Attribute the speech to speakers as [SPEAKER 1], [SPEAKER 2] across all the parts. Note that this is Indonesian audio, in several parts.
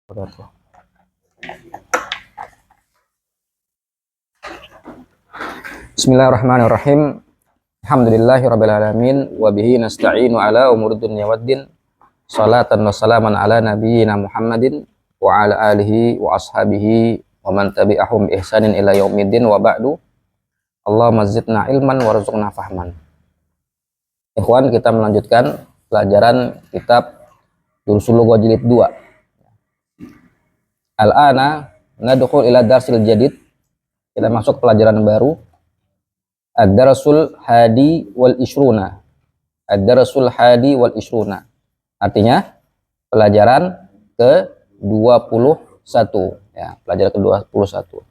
[SPEAKER 1] Wabarakatuh. Bismillahirrahmanirrahim. Alhamdulillahirabbil alamin wa bihi nasta'inu ala umuri dunya waddin. Shalatan wa salaman ala nabiyyina Muhammadin wa ala alihi wa ashabihi wa man tabi'ahum bi ihsanin ila yaumiddin wa ba'du. Allahumma zidna ilman warzuqna fahman. Ikhwan, kita melanjutkan pelajaran kitab Durusul Lughah jilid 2. Al-ana nadkhul ila darsil jadid. Kita masuk pelajaran baru. Ad-darasul hadi wal ishruna. Ad-darasul hadi wal ishruna. Artinya pelajaran ke-21 ya, pelajaran ke-21.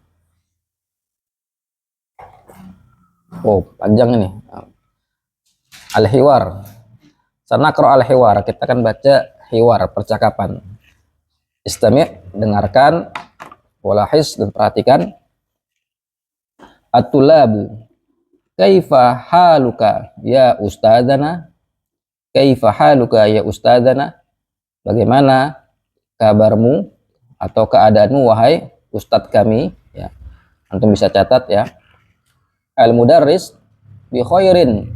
[SPEAKER 1] Oh, panjang ini. Al-hiwar. Sanaqra al-hiwar, kita akan baca hiwar, percakapan. Istami', dengarkan, walahis, dan perhatikan. At-tulabu, kaifa haluka ya ustadzana? Kaifa haluka ya ustadzana? Bagaimana kabarmu atau keadaanmu wahai ustadz kami? Ya, antum bisa catat ya. Al-mudarris bi khairin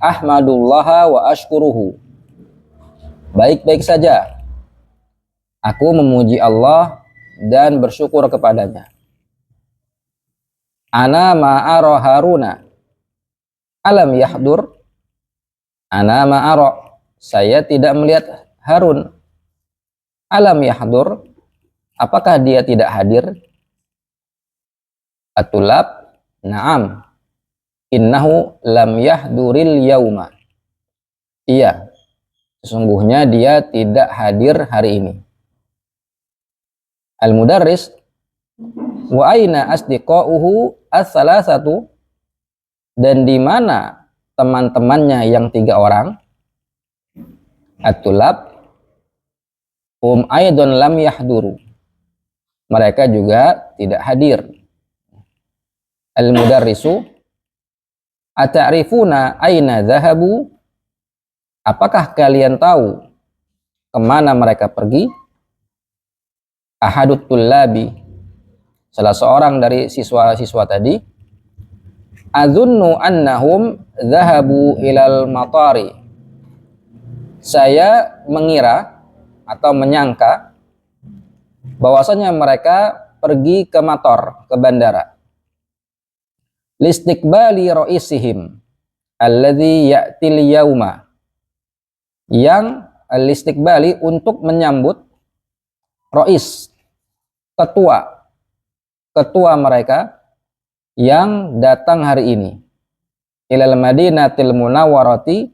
[SPEAKER 1] ahmadullaha wa ashkuruhu. Baik-baik saja, aku memuji Allah dan bersyukur kepadanya. Ana ma'ara Haruna alam yahdur. Ana ma'ara, saya tidak melihat Harun. Alam yahdur, apakah dia tidak hadir? Atulab, na'am, innahu lam yahduril yauma. Iya, sesungguhnya dia tidak hadir hari ini. Al-mudarris, wa aina asdiqauhu as-salasatu, dan di mana teman-temannya yang 3 orang? At-tulab, aidon lam yahduru, mereka juga tidak hadir. Al-mudarrisu, ata'rifuna aina dhahabu, apakah kalian tahu kemana mereka pergi? Ahadut tullabi, salah seorang dari siswa-siswa tadi, azunnu annahum dhahabu ilal matari, saya mengira atau menyangka bahwasanya mereka pergi ke mator, ke bandara. Listiqbali ra'isihim alladhi ya'til yauma, yang listiqbali untuk menyambut ra'is, ketua mereka yang datang hari ini. Ilal madinatil munawwarati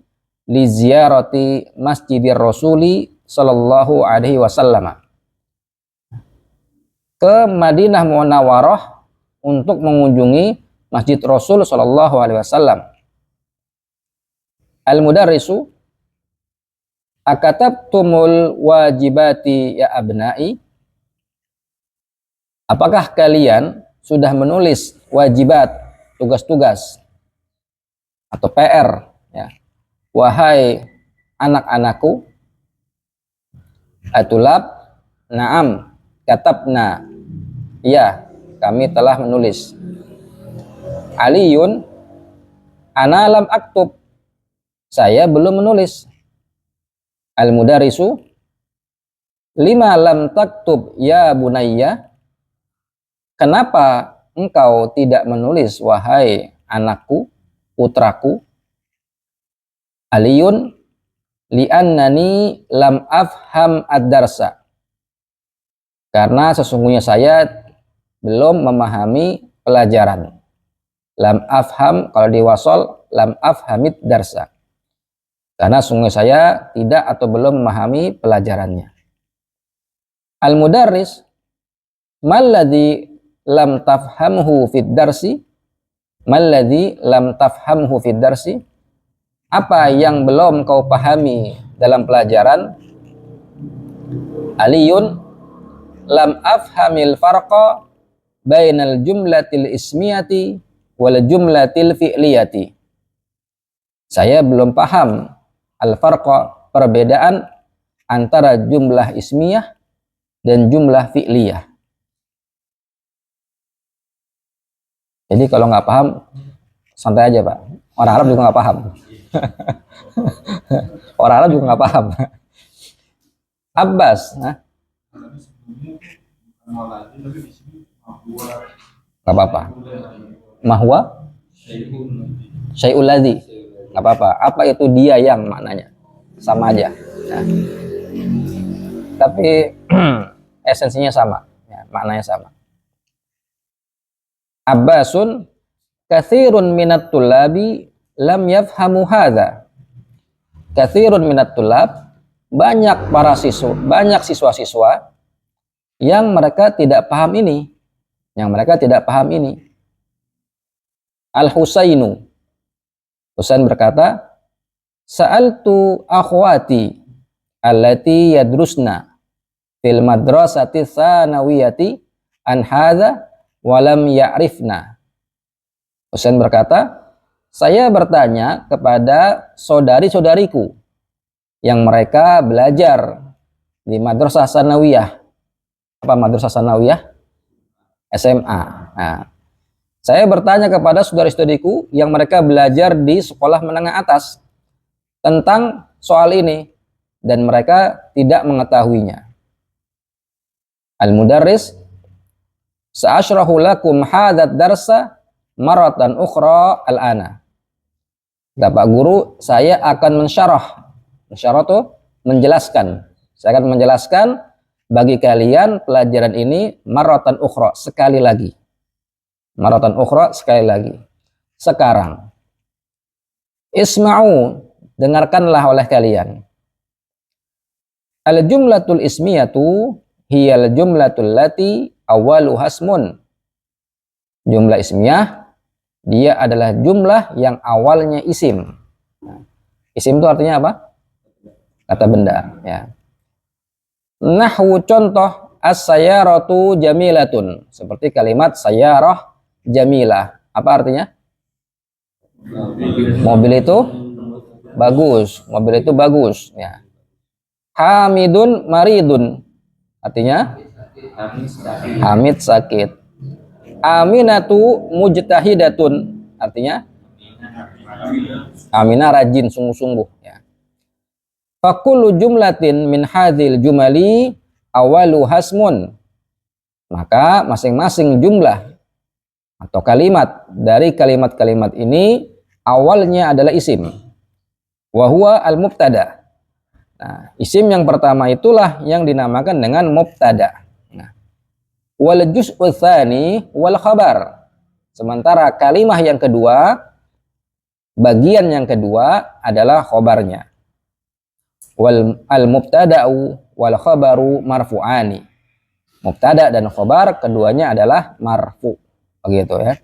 [SPEAKER 1] li ziyarati masjidir rasuli sallallahu alaihi wasallam, ke Madinah Munawwarah untuk mengunjungi Masjid Rasul sallallahu alaihi wasallam. Al-mudarrisu, akatabtumul wajibati ya abnai, apakah kalian sudah menulis wajibat, tugas-tugas atau PR ya, wahai anak-anakku? Atulab, na'am, katabna, ya, kami telah menulis. Aliyun, ana lam aktub, saya belum menulis. Al-mudarrisu, lima lam taktub ya bunayya, kenapa engkau tidak menulis wahai anakku, putraku? Aliyun, li'annani lam afham ad-darsa, karena sesungguhnya saya belum memahami pelajaran. Lam afham, kalau diwasol, lam afhamid darsa, karena sungguh saya tidak atau belum memahami pelajarannya. Al-mudarris, malladhi lam tafhamhu fid darsi, malladhi lam tafhamhu fid darsi, apa yang belum kau pahami dalam pelajaran? Aliyun, lam afhamil farqa bainal jumlatil ismiyati wal jumlatil fi'liyati, saya belum paham al-farqa, perbedaan antara jumlah ismiyah dan jumlah fi'liyah. Jadi kalau nggak paham, santai aja Pak. Orang Arab juga nggak paham. Orang Arab juga nggak paham. Abbas, nggak apa-apa. Mahwa, syai'ul ladzi, nggak apa-apa. Apa itu dia yang maknanya sama aja. Nah, tapi esensinya sama, ya, maknanya sama. Abbasun katsirun minat tulabi lam yafhamu hadza. Katsirun minat tulab, banyak para siswa, banyak siswa-siswa yang mereka tidak paham ini, Al-Husainu, Husain berkata, sa'altu akhwati allati yadrusna fil madrasati tsanawiyati an hadza walam ya'rifna. Husain berkata, saya bertanya kepada saudari-saudariku yang mereka belajar di madrasah sanawiyah. Apa madrasah sanawiyah? SMA. Nah, saya bertanya kepada saudari-saudariku yang mereka belajar di sekolah menengah atas tentang soal ini dan mereka tidak mengetahuinya. Al-mudarris, sa'ashrahu lakum hadzal darsa maratan ukhra al-ana. Pak guru, saya akan mensyarah itu menjelaskan. Saya akan menjelaskan bagi kalian pelajaran ini maratan ukhra, sekali lagi. Maratan ukhra, sekali lagi. Sekarang, isma'u, dengarkanlah oleh kalian. Al-jumlatul ismiyatu hiyal jumlatul lati awalu hasmun. Jumlah ismiyah, dia adalah jumlah yang awalnya isim. Isim itu artinya apa? Kata benda. Ya. Nahwu contoh, as-sayyaratu jamilatun. Seperti kalimat sayyarah jamilah. Apa artinya? Mobil itu bagus. Mobil itu bagus. Ya. Hamidun maridun. Artinya? Hamid sakit. Aminatu mujtahidatun. Artinya? Aminah rajin, sungguh-sungguh. Ya. Fakullu jumlatin min hadhil jumali awalu hasmun. Maka masing-masing jumlah atau kalimat dari kalimat-kalimat ini awalnya adalah isim. Wa huwa al-mubtada. Nah, isim yang pertama itulah yang dinamakan dengan mubtada. Nah, wal juz'u tsani wal khabar. Sementara kalimat yang kedua, bagian yang kedua adalah khobarnya. Wal al-mubtada'u wal khabaru marfu'ani. Mubtada dan khobar keduanya adalah marfu. Begitu ya.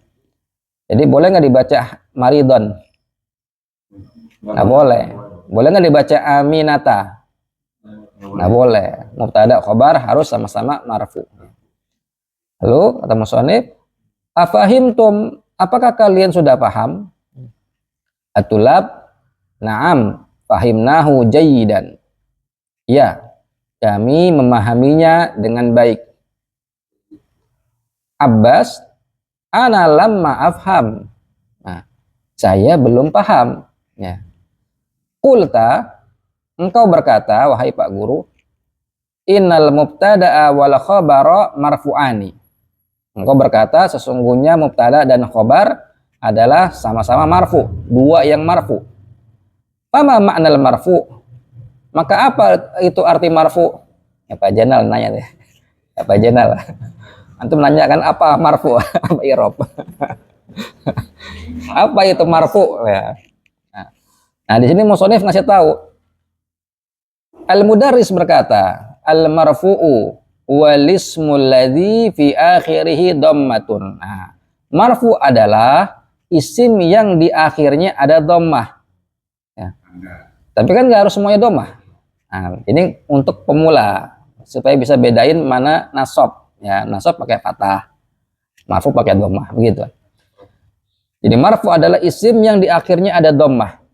[SPEAKER 1] Jadi boleh nggak dibaca maridon? Nggak boleh. Boleh nggak dibaca aminata? Nggak boleh. Mubtada khobar harus sama-sama marfu. Lalu kata musannif, afahimtum, apakah kalian sudah paham? Atulab, na'am, fahimnahu jayyidan. Ya, kami memahaminya dengan baik. Abbas, ana lamma afham. Nah, saya belum paham. Ya. Qulta, engkau berkata, wahai Pak Guru, innal mubtada'a wal khabara marfu'ani. Engkau berkata, sesungguhnya mubtada dan khobar adalah sama-sama marfu, dua yang marfu. Fama ma'nal marfu? Maka apa itu arti marfu? Ya Pak Jenal nanya deh. Ya Pak Jenal. Antum nanya kan apa marfu? Apa irob? Apa itu marfu? Ya. Nah, di sini musonif ngasih tahu. Al-mudarris berkata, al-marfu'u walismul ladzi fi akhirih dhammatun. Nah, marfu adalah isim yang di akhirnya ada dhammah. Ya. Tapi kan nggak harus semuanya dhammah. Nah, ini untuk pemula supaya bisa bedain mana nasab. Ya, nasab pakai fathah, marfu pakai dhammah, begitu. Jadi marfu adalah isim yang di akhirnya ada dhammah.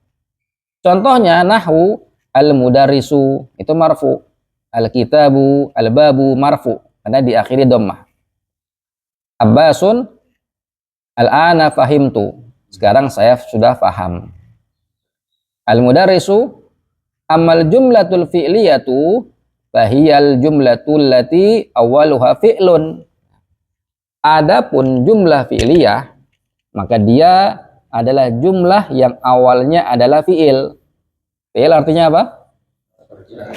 [SPEAKER 1] Contohnya nahwu al-mudarrisu itu marfu. Al-kitabu, al-babu marfu karena diakhiri dhammah. Abbasun, al-ana fahimtu. Sekarang saya sudah paham. Al-mudarrisu, amal jumlatul fi'liyatu fahiyal jumlatul lati awwaluha fi'lun. Adapun jumlah fi'liyah, maka dia adalah jumlah yang awalnya adalah fi'il. Fi'il artinya apa?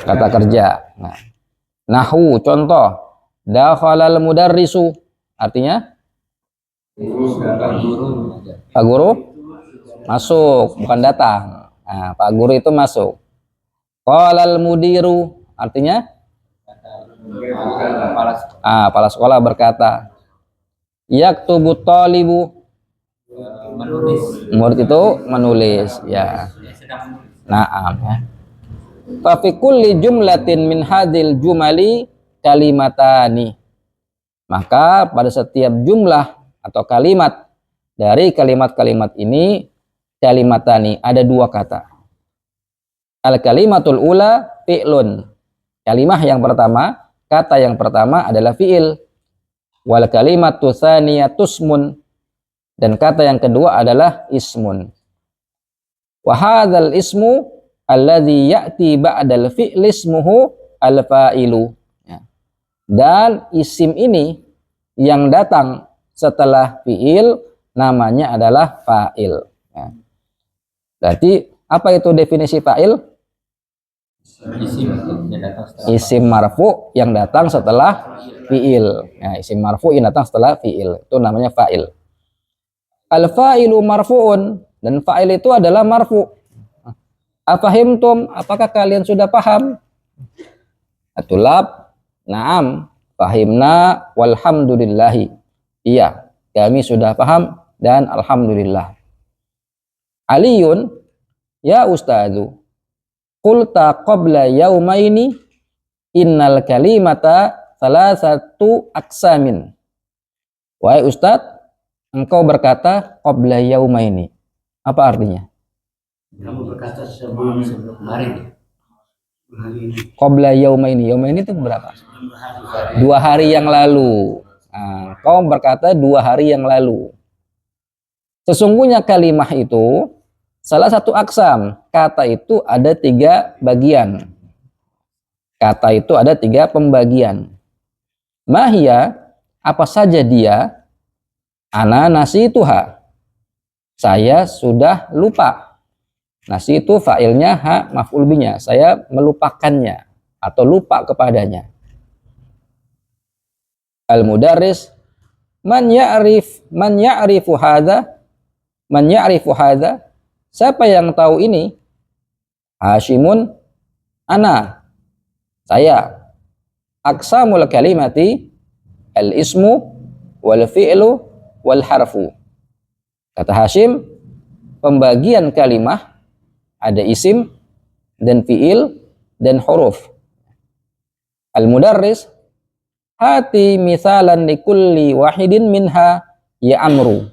[SPEAKER 1] Kata kerja. Nah, nahwu contoh, dakhalal mudarrisu artinya Pak Guru masuk, bukan datang. Nah, Pak Guru itu masuk. Qalal mudiru artinya kepala sekolah berkata. Yaktubu talibu, murid itu menulis, ya. Naam, ya. Fa fi kulli jumlatin min hadhil jumali kalimatani. Maka pada setiap jumlah atau kalimat dari kalimat-kalimat ini kalimatani ada dua kata. Al kalimatul ula fi'lun. Kalimah yang pertama, kata yang pertama adalah fi'il. Wal kalimatu tsaniyatusmun, dan kata yang kedua adalah ismun. Wa hadzal ismu alladzi ya'ti ba'dal fi'li ismuhu al-fa'ilu. Ya. Dan isim ini yang datang setelah fi'il namanya adalah fa'il. Ya. Berarti apa itu definisi fa'il? Isim marfu yang datang setelah fi'il. Ya, isim marfu yang datang setelah fi'il itu namanya fa'il. Al-fa'ilu marfu'un, dan fa'il itu adalah marfu. Afahimtum, apakah kalian sudah paham? Atulab, na'am, fahimna walhamdulillahi. Iya, kami sudah paham dan alhamdulillah. Aliyun, ya ustadzu, qulta qabla yaumaini innal kalimata salasatu aksamin. Wahai ustadz, engkau berkata qabla yaumaini. Apa artinya?
[SPEAKER 2] Kamu berkata sebelum kemarin.
[SPEAKER 1] Qabla yaumaini. Yaumaini itu berapa? 2 hari yang lalu. Nah, kau berkata 2 hari yang lalu. Sesungguhnya kalimah itu salah satu aksam. Kata itu ada 3 bagian. Kata itu ada 3 pembagian. Mahia, apa saja dia? Ana nasituha. Saya sudah lupa. Nasi itu fa'ilnya, ha maf'ul binya. Saya melupakannya atau lupa kepadanya. Al-mudarris, man ya'rifu hadza? Man ya'rifu hadza? Siapa yang tahu ini? Hashimun, ana. Saya. Aqsamul kalimati al-ismu wal fi'lu wal harfu. Kata Hashim, pembagian kalimah ada isim dan fi'il dan huruf. Al-mudarris, hati misalan likulli wahidin minha ya amru.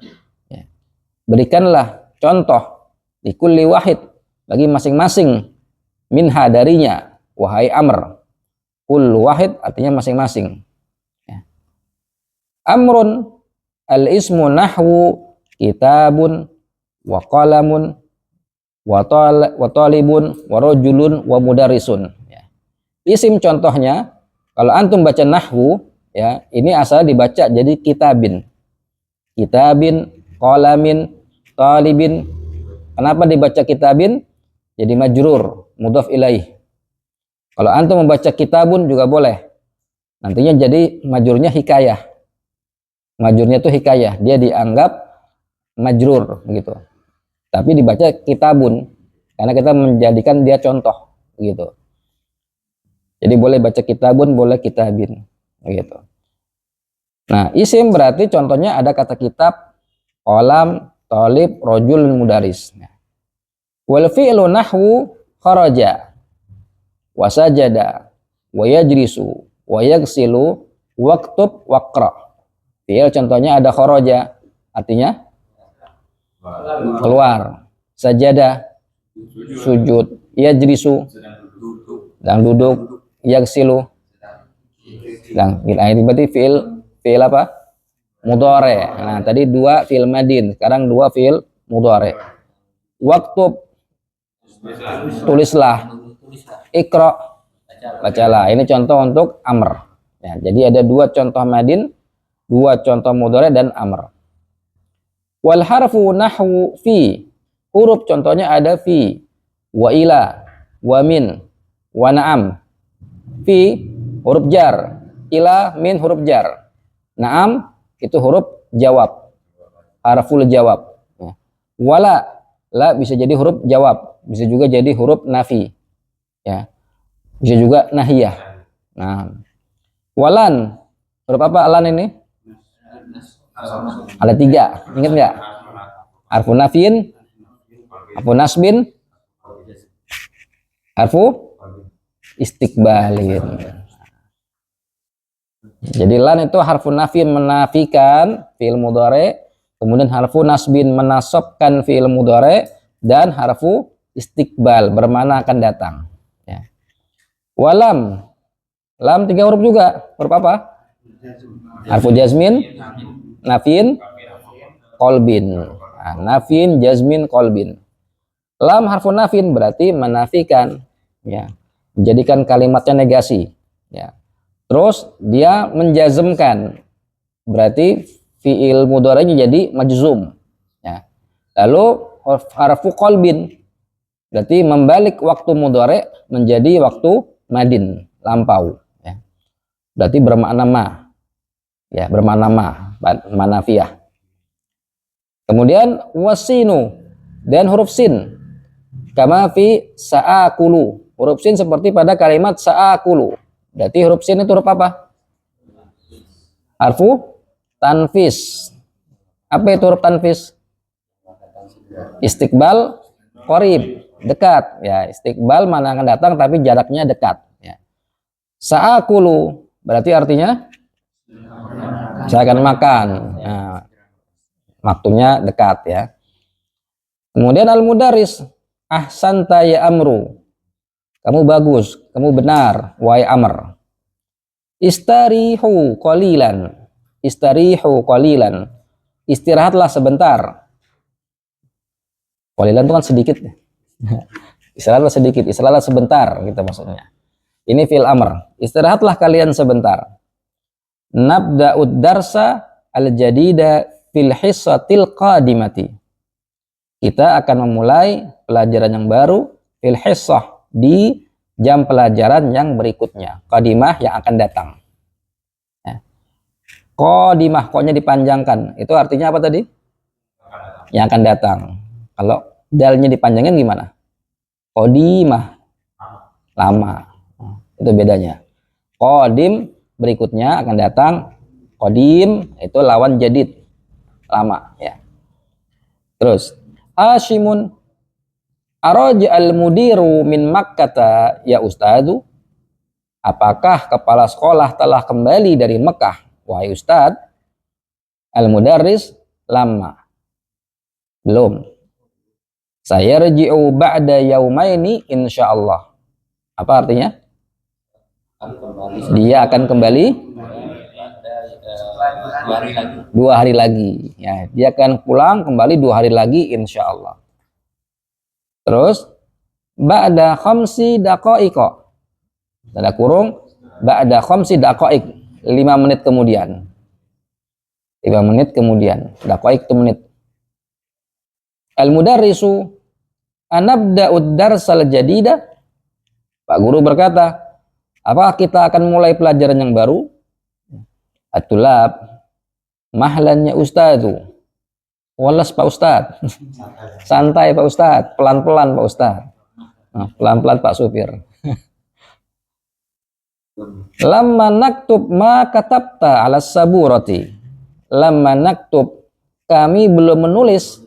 [SPEAKER 1] Berikanlah contoh likulli wahid, bagi masing-masing, minha darinya, wahai amr. Kul wahid artinya masing-masing. Amrun al-ismu nahwu kitabun wa qalamun wa talibun wa rajulun wa mudarrisun. Ya. Isim contohnya, kalau antum baca nahwu, ya, ini asal dibaca jadi kitabin. Kitabin, qalamin, talibin. Kenapa dibaca kitabin? Jadi majrur, mudhaf ilaih. Kalau antum membaca kitabun juga boleh. Nantinya jadi majrurnya hikayah. Majrurnya itu hikayah, dia dianggap majrur gitu. Tapi dibaca kitabun karena kita menjadikan dia contoh gitu. Jadi boleh baca kitabun, boleh kitabin gitu. Nah, isim berarti contohnya ada kata kitab, qalam, talib, rajul, mudaris. Wal fi'lu nahwu kharaja wa sajada wa yajlisu wa yaghsilu waktub waqra. Fi'il contohnya ada kharaja, artinya keluar, sajadah sujud, yajlisu sedang duduk, Yaghsilu. Nah, ini berarti fiil apa? Mudhari. Nah, tadi 2 fiil madin, sekarang 2 fiil mudhari. Waktub, tulislah. Iqra, bacalah. Ini contoh untuk amr. Ya, jadi ada 2 contoh madin, 2 contoh mudhari dan amr. Wal harfu nahwu fi. Huruf contohnya ada fi, wa ila, wa min, wa na'am. Fi huruf jar, ila min huruf jar, na'am itu huruf jawab, harful jawab. Wala, la bisa jadi huruf jawab, bisa juga jadi huruf nafi, ya, bisa juga nahiyah. Nah, walan huruf apa alan ini? Ada 3, ingat nggak? Harfu nafin, harfu nasbin, harfu istiqbalin. Jadi lan itu harfu nafin menafikan fi'il mudhari, kemudian harfu nasbin menasabkan fi'il mudhari, dan harfu istiqbal bermakna akan datang. Ya. Walam, lam 3 huruf juga. Huruf apa? Harfu jazmin, nafin, kolbin. Nah, nafin, jazmin, kolbin. Lam harfu nafin berarti menafikan, ya, menjadikan kalimatnya negasi, ya. Terus dia menjazmkan, berarti fiil mudhari'nya jadi majzum, ya. Lalu harfu qalbin berarti membalik waktu mudhari' menjadi waktu madin, lampau, ya. Berarti bermakna ma, ya, bermakna manafiyah. Kemudian wasinu dan huruf sin, kama fi sa'akulu. Huruf sin seperti pada kalimat sa'akulu. Berarti huruf sin itu huruf apa? Harfu tanfis. Apa itu huruf tanfis? Istiqbal qarib, dekat, ya. Istiqbal mana akan datang tapi jaraknya dekat, ya. Sa'akulu berarti artinya saya akan makan. Nah, waktunya dekat, ya. Kemudian al-mudaris, ahsanta ya amru. Kamu bagus, kamu benar, wahai Amr. Istarihu qalilan. Istarihu qalilan. Istirahatlah sebentar. Qalilan itu kan sedikit. Istirahatlah sedikit, istirahatlah sebentar gitu maksudnya. Ini fi'il amr. Istirahatlah kalian sebentar. Nabda'ud darsa al-jadida fil hissatil qadimati. Kita akan memulai pelajaran yang baru fil hissah, di jam pelajaran yang berikutnya. Qadimah yang akan datang, ya. Qadimah, koknya dipanjangkan, itu artinya apa tadi? Yang akan datang. Kalau dalnya dipanjangin gimana? Qadimah, lama. Itu bedanya. Qadim berikutnya akan datang, qadim itu lawan jadid, lama, ya. Terus Ashimun, araja al-mudiru min Makkata ya ustadu. Apakah kepala sekolah telah kembali dari Mekah, wahai ustad? Al-mudarris, lama, belum. Saya rji'u ba'da yaumaini insyaallah. Apa artinya? Dia akan kembali 2 hari lagi, ya. Dia akan pulang kembali 2 hari lagi insyaallah. Terus ba'da khamsi daqa'iqa, tanda kurung, ba'da khamsi daqa'iq, 5 menit kemudian. 5 menit kemudian. Daqa'iq itu menit. Al-mudarrisu anabda'ud darsal jadida. Pak guru berkata, apakah kita akan mulai pelajaran yang baru? At-tulab, mahlannya ustadu. Walas Pak Ustad. Santai Pak Ustad, pelan-pelan Pak Ustad. Nah, pelan-pelan Pak Supir. Lamma naktub ma katabta ala saburati. Lamma naktub, kami belum menulis,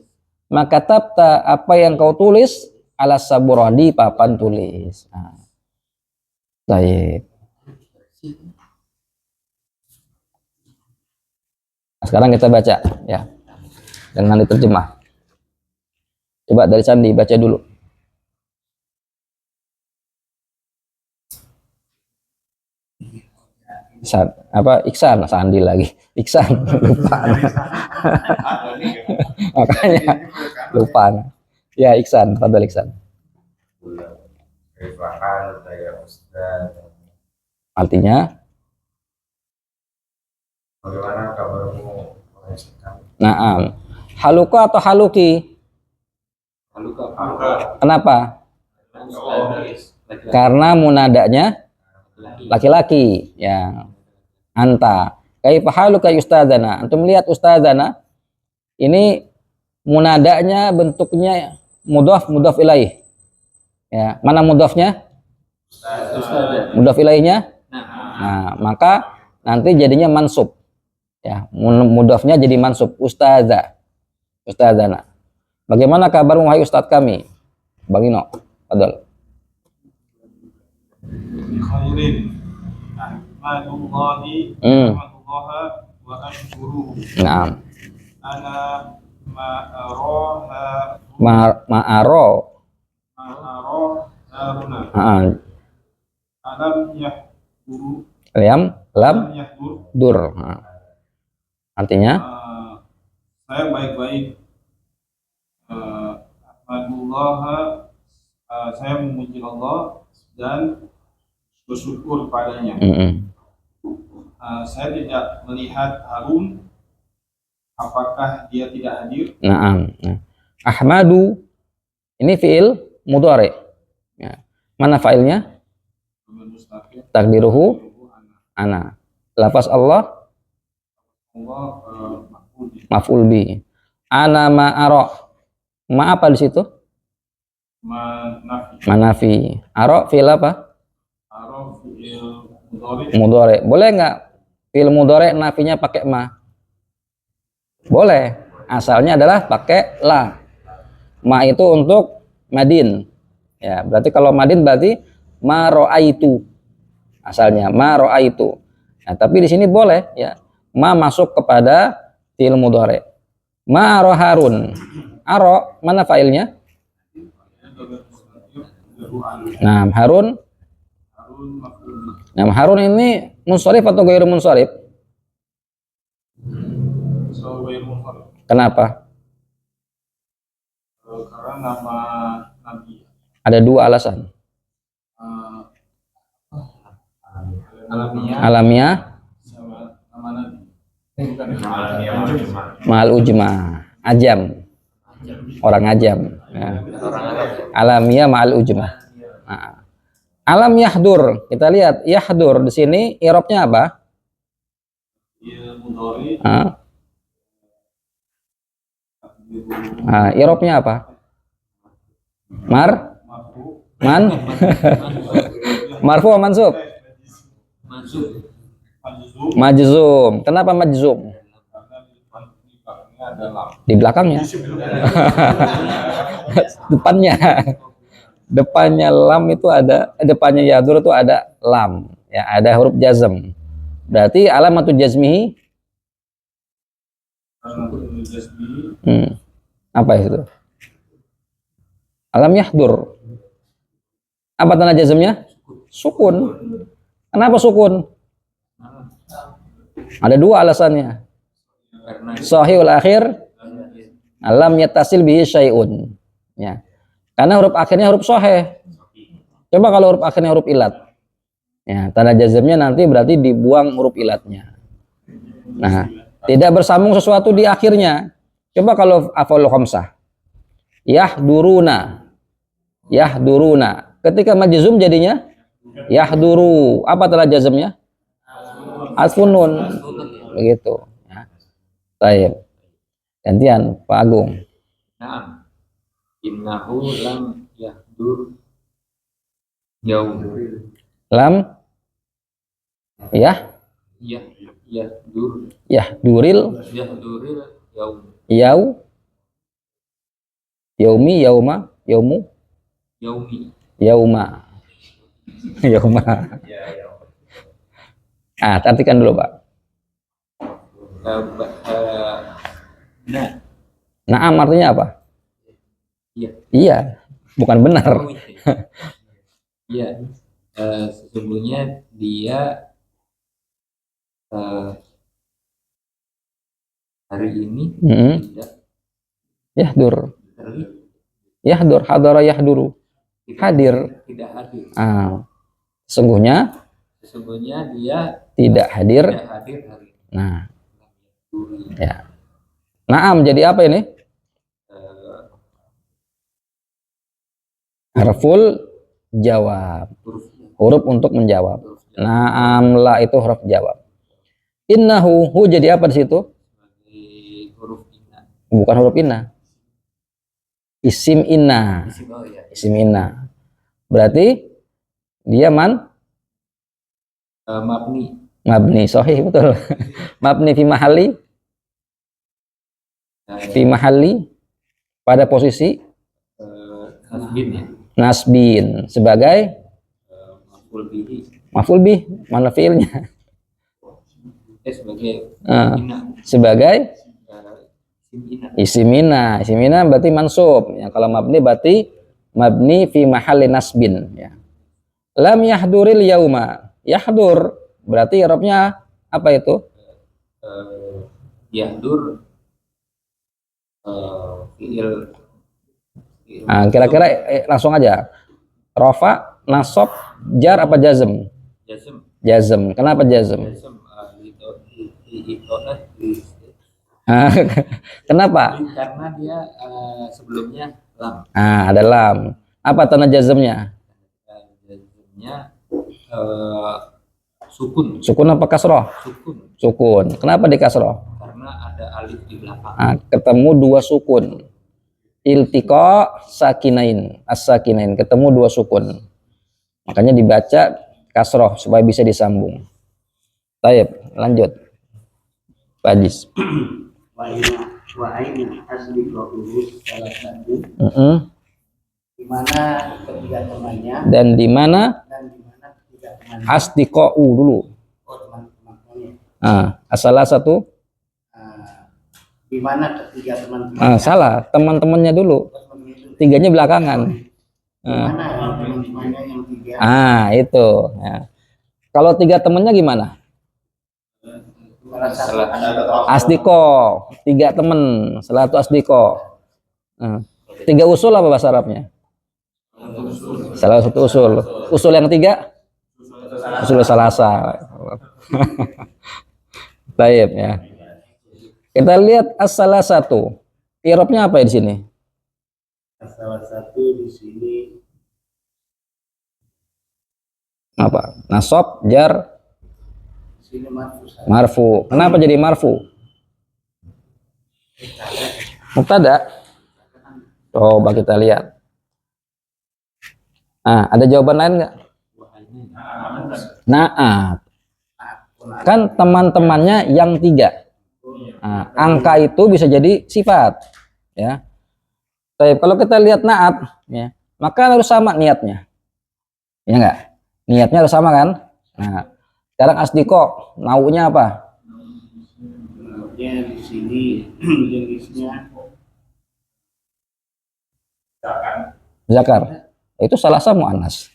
[SPEAKER 1] ma katabta apa yang kau tulis, ala saburah di papan tulis. Nah, baik. Nah, sekarang kita baca, ya, dengan diterjemah. Coba dari Sandi baca dulu. Iksan. Apa Iksan? Sandi lagi. Iksan. Lupa. Makanya lupa. Ya, Iksan. Fadal Iksan. Artinya,
[SPEAKER 3] bagaimana kabarmu?
[SPEAKER 1] naam. Haluka atau haluki? Kenapa? Karena munadanya laki-laki. Ya. Anta. Kaifa haluka ustadzana? Antum lihat ustadzana. Ini munadanya bentuknya mudhaf ilaih. Ya, mana mudhafnya? Mudhaf ilaihnya? Nah, maka nanti jadinya mansub. Ya, mudhafnya jadi mansub ustadza. Ustadzana. Bagaimana kabarmu wahai ustadz kami? Bang Ino, padahal.
[SPEAKER 3] Khairin. Ahmadullahi wa ashkuruhu.
[SPEAKER 1] Naam.
[SPEAKER 3] Ana ma'aroha
[SPEAKER 1] Ma'aro.
[SPEAKER 3] haruna. Alam yahduru.
[SPEAKER 1] Lam dur. Artinya?
[SPEAKER 3] Saya baik-baik. Ahmadullah, saya memuji Allah dan bersyukur padanya. Saya tidak melihat Harun, apakah dia tidak hadir?
[SPEAKER 1] Naam. Ahmadu ini fiil mudhari. Ya. Mana failnya? Takdiruhu ana. Lafaz Allah maf'ul bi. Ana ma'ara. Ma apa di situ? Manafi. Aro fiil apa?
[SPEAKER 3] Aro fiil mudhari.
[SPEAKER 1] Mudhari. Boleh nggak fiil mudhari nafinya pakai ma? Boleh. Asalnya adalah pakai la. Ma itu untuk madin. Ya, berarti kalau madin berarti ma ra'aitu. Asalnya ma ra'aitu. Nah, tapi di sini boleh ya. Ma masuk kepada fiil mudhari. Ma aro Harun. Aro mana failnya? Nah, Harun. Nah, Harun ini munsharif atau ghairu munsharif? Kenapa?
[SPEAKER 3] Karena nama Nabi.
[SPEAKER 1] Ada dua alasan. Alamiah.
[SPEAKER 3] Nama Nabi.
[SPEAKER 1] Ma'al ujma. Ajam. Orang ajam. Ya. Alamiah ma'al ujma. Nah. Alam yahdur. Kita lihat yahdur di sini i'rabnya apa? I'rabnya apa? Man? Marfu atau mansub? Majzum. Kenapa majzum? Di belakangnya. Depannya lam itu ada, depannya yadur itu ada lam, ya ada huruf jazm. Berarti alamatul jazmihi apa itu? Alam yahdur. Apa tanda jazmnya? Sukun. Kenapa sukun? Ada dua alasannya. Sahihul akhir, alam yattasil bihi syai'un. Ya. Karena huruf akhirnya huruf sahih. Coba kalau huruf akhirnya huruf ilat. Ya, tanda jazmnya nanti berarti dibuang huruf ilatnya. Nah, tidak bersambung sesuatu di akhirnya. Coba kalau af'alul khamsah. Yahduruna. Yahduruna. Ketika majzum jadinya yahduru. Apa tanda jazmnya? Asfun nun. Begitu. Ya. Baik. Gantian Pak Agung.
[SPEAKER 4] Naam. Innahu lam yahdur yaum.
[SPEAKER 1] Lam yahduril
[SPEAKER 4] yaum.
[SPEAKER 1] Yaumi yauma yaumu yauma. Artikan dulu Pak. Naam artinya apa? Iya, bukan benar.
[SPEAKER 4] Iya, sesungguhnya dia eh, hari ini tidak
[SPEAKER 1] Yahdur.
[SPEAKER 4] terlihat,
[SPEAKER 1] Yahdur, hadara yahduru. Hadir.
[SPEAKER 4] tidak hadir.
[SPEAKER 1] Sesungguhnya
[SPEAKER 4] Sesungguhnya dia
[SPEAKER 1] tidak hadir.
[SPEAKER 4] tidak hadir hari ini.
[SPEAKER 1] Nah, ya. Naam jadi apa ini? Harful jawab. Huruf untuk menjawab. Naam la itu huruf jawab. Innahu hu jadi apa di situ?
[SPEAKER 4] Sebagai huruf inna.
[SPEAKER 1] Bukan huruf inna. Isim inna.
[SPEAKER 2] Oh ya.
[SPEAKER 1] Isim inna. Berarti dia
[SPEAKER 4] Mabni.
[SPEAKER 1] mabni sahih betul. Mabni fi mahalli pada posisi
[SPEAKER 4] Nasbin ya.
[SPEAKER 1] nasbin sebagai
[SPEAKER 4] Maf'ul bihi.
[SPEAKER 1] maf'ul bih, mana fiilnya?
[SPEAKER 4] Sebagai
[SPEAKER 1] Ah,
[SPEAKER 4] inna.
[SPEAKER 1] sebagai
[SPEAKER 4] Isim inna.
[SPEAKER 1] isim inna. Isim inna berarti mansub. Ya, kalau mabni berarti mabni fi mahalli nasbin. Ya. Lam yahduril yauma. Yahdur berarti i'rabnya apa itu?
[SPEAKER 4] Yahdur fi'il
[SPEAKER 1] Kira-kira langsung aja. Rafa, nasab, jar apa jazm?
[SPEAKER 4] jazm.
[SPEAKER 1] Jazm. Kenapa jazm?
[SPEAKER 4] Jazm
[SPEAKER 1] Kenapa?
[SPEAKER 4] karena dia sebelumnya lam.
[SPEAKER 1] Ada lam. Apa tanda jazmnya?
[SPEAKER 4] Jazmnya sukun.
[SPEAKER 1] Sukun apa kasroh?
[SPEAKER 4] Sukun
[SPEAKER 1] Sukun. Kenapa di kasroh?
[SPEAKER 4] karena ada alif di belakang.
[SPEAKER 1] Ketemu dua sukun. Iltiqa sakinain, as-sakinain, ketemu dua sukun. Makanya dibaca kasroh supaya bisa disambung. Baik, lanjut. Pak Ajis.
[SPEAKER 2] Wa ainin asli qaulus salah satu di mana ketiga temannya
[SPEAKER 1] Dan di mana
[SPEAKER 2] ketiga temannya
[SPEAKER 1] asdiqa'u dulu.
[SPEAKER 2] teman-temannya
[SPEAKER 1] Salah satu.
[SPEAKER 2] di mana ketiga teman-temannya
[SPEAKER 1] Salah, teman-temannya dulu.
[SPEAKER 2] teman-temannya itu
[SPEAKER 1] Tiganya belakangan.
[SPEAKER 2] di mana teman-temannya yang tiga
[SPEAKER 1] Itu. Ya. Kalau tiga temannya gimana?
[SPEAKER 2] salah satu
[SPEAKER 1] Asdiko, tiga temen, salah satu asdiko. Tiga usul apa bahasa Arabnya? Salah satu usul. Usul yang tiga? Usul salasa. Baik ya. Kita lihat as-salah satu. I'rabnya apa di sini?
[SPEAKER 2] salah satu di sini
[SPEAKER 1] Apa? Nasab, jar,
[SPEAKER 2] di sini
[SPEAKER 1] marfu. Kenapa jadi marfu? Mubtada. Coba kita lihat. Ada jawaban lain nggak? Naat. Kan teman-temannya yang tiga. Angka itu bisa jadi sifat. Ya. Tapi kalau kita lihat naat, ya, maka harus sama niatnya. Ya enggak? Niatnya harus sama kan? Nah, sekarang asdiko, naunya apa?
[SPEAKER 2] di sini jenisnya
[SPEAKER 1] Zakar. Itu salah sama muannas.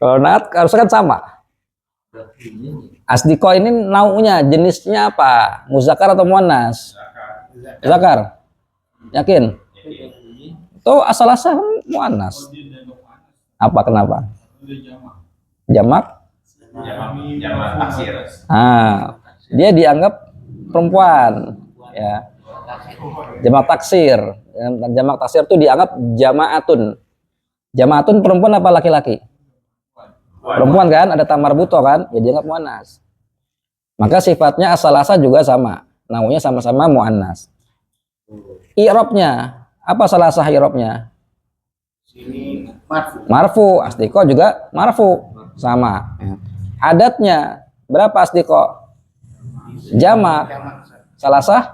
[SPEAKER 1] Kalau naat harusnya kan sama. Asdiko ini naunya jenisnya apa? Muzakkar atau muannas? Zakar. Yakin? Itu asal-asal muannas. Apa kenapa? Jamak? Dia dianggap perempuan, ya. Jamak taksir. Jamak taksir itu dianggap jamaatun. Jamaatun perempuan apa laki-laki? Perempuan kan, ada tamar buto kan, ya dianggap muannas. Maka sifatnya asal-asal juga sama. Naunya sama-sama muannas. I'rabnya, apa salah sah i'rabnya?
[SPEAKER 2] sini marfu
[SPEAKER 1] Marfu, asdiko juga marfu, sama. Adatnya berapa asdiko? Jamak. Salah sah?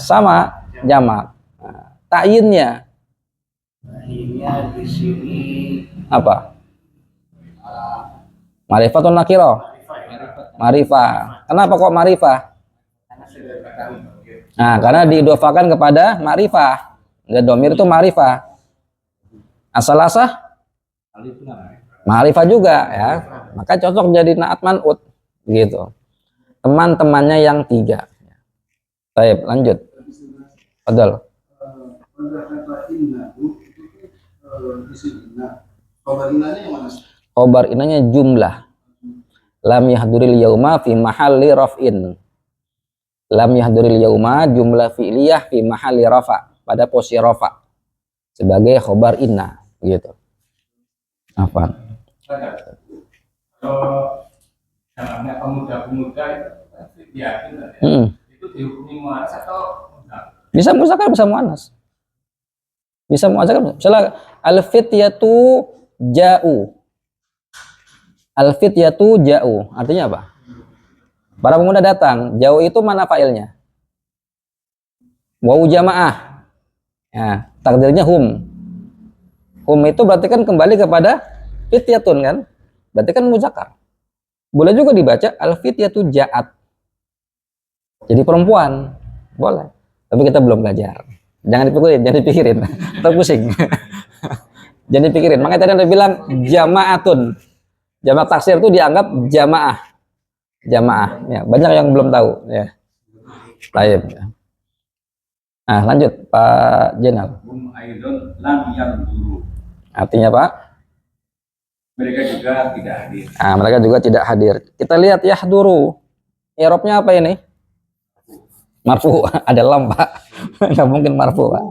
[SPEAKER 1] Sama, jamak. Ta'yinnya
[SPEAKER 2] akhirnya di sini
[SPEAKER 1] apa? Marifatun nakiro. Marifah. Kenapa kok marifah? Karena diidofakan kepada ma'rifah. Dan domir itu ma'rifah. Asal-asah? Ma'rifah juga ya. maka cocok jadi naat man'ut gitu. Teman-temannya yang 3. Baik, lanjut. Padahal
[SPEAKER 2] Pada kata inna itu isim inna. Khabar innanya yang mana?
[SPEAKER 1] khobar inanya jumlah. Lam yahduril yauma fi mahalli raf'in. Lam yahduril yauma jumlah fi'liyah fi mahalli rafa, pada posisi rafa sebagai khobar inna gitu. Apa?
[SPEAKER 3] Kalau jalannya pemuda-pemuda itu yakin itu dihukumi muannas atau enggak?
[SPEAKER 1] Bisa muzakkar, bisa muannas. Bisa muzakkar. Misalnya al-fityatu ja'u. Al-fityatu ja'u. Artinya apa? Para pemuda datang. Ja'u itu mana fa'ilnya? Wawu jamaah. Ya, takdirnya hum. Hum itu berarti kan kembali kepada fityatun kan? Berarti kan muzakkar. Boleh juga dibaca al-fityatu ja'at. Jadi perempuan. Boleh. Tapi kita belum belajar. Jangan dipikirin, atau pusing. Jangan dipikirin. Makanya tadi Anda bilang jama'atun. Jamak taksir itu dianggap jamaah. Jamaah. Ya, banyak yang belum tahu. Ya. Baik. Nah, lanjut Pak Jenal.
[SPEAKER 5] Lam yang dulu.
[SPEAKER 1] Artinya Pak?
[SPEAKER 5] Mereka juga tidak hadir.
[SPEAKER 1] Nah, mereka juga tidak hadir. Kita lihat yahduru. I'rabnya apa ini? Marfu. Ada lam Pak. Nggak mungkin marfu Pak.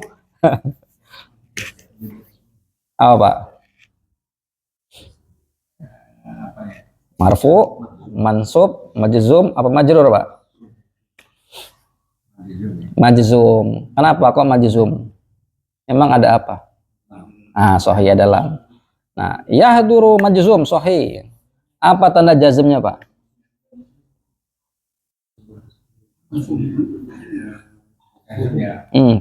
[SPEAKER 1] Apa Pak? Marfu, mansub, majzum, apa majrur Pak? Majzum. Kenapa kok majzum? Emang ada apa? Ah, sahih ada lam. Nah, yahduru majzum sahih. Apa tanda jazmnya Pak?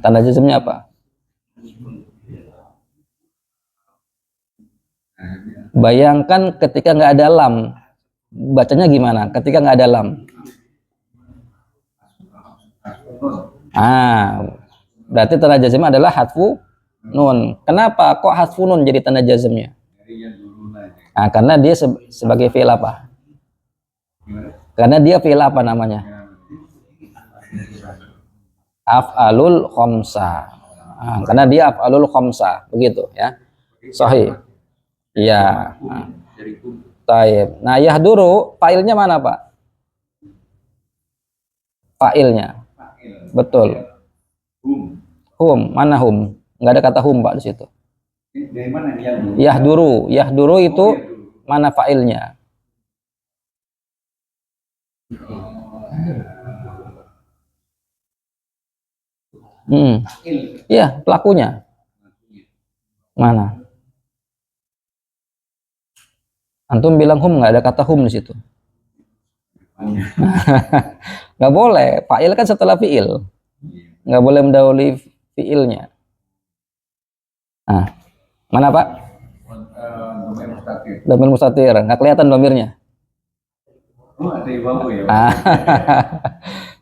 [SPEAKER 1] Tanda jazmnya apa? Bayangkan ketika nggak ada lam, bacanya gimana? Ketika nggak ada lam. Berarti tanda jazmnya adalah hadfu nun. Kenapa kok hadfu nun jadi tanda jazmnya? Nah, karena dia sebagai fi'il apa? Karena dia fi'il apa namanya? Af'alul khamsa. Karena dia af'alul khamsa, begitu ya. Sahih. Iya. Taib. Nah, yahduru fa'ilnya mana, Pak? Fa'ilnya. Betul. Hum, mana hum? Nggak ada kata hum, Pak, di situ.
[SPEAKER 5] Dari mana dia?
[SPEAKER 1] Yahduru. Yahduru itu mana fa'ilnya? Iya, pelakunya. Mana? Antum bilang hum, nggak ada kata hum di situ. Nggak boleh. Fa'il kan setelah fi'il. Nggak boleh mendahului fi'ilnya. Nah, mana Pak? Domir mustatir. Nggak kelihatan domirnya.
[SPEAKER 5] Oh, ada wawu ya.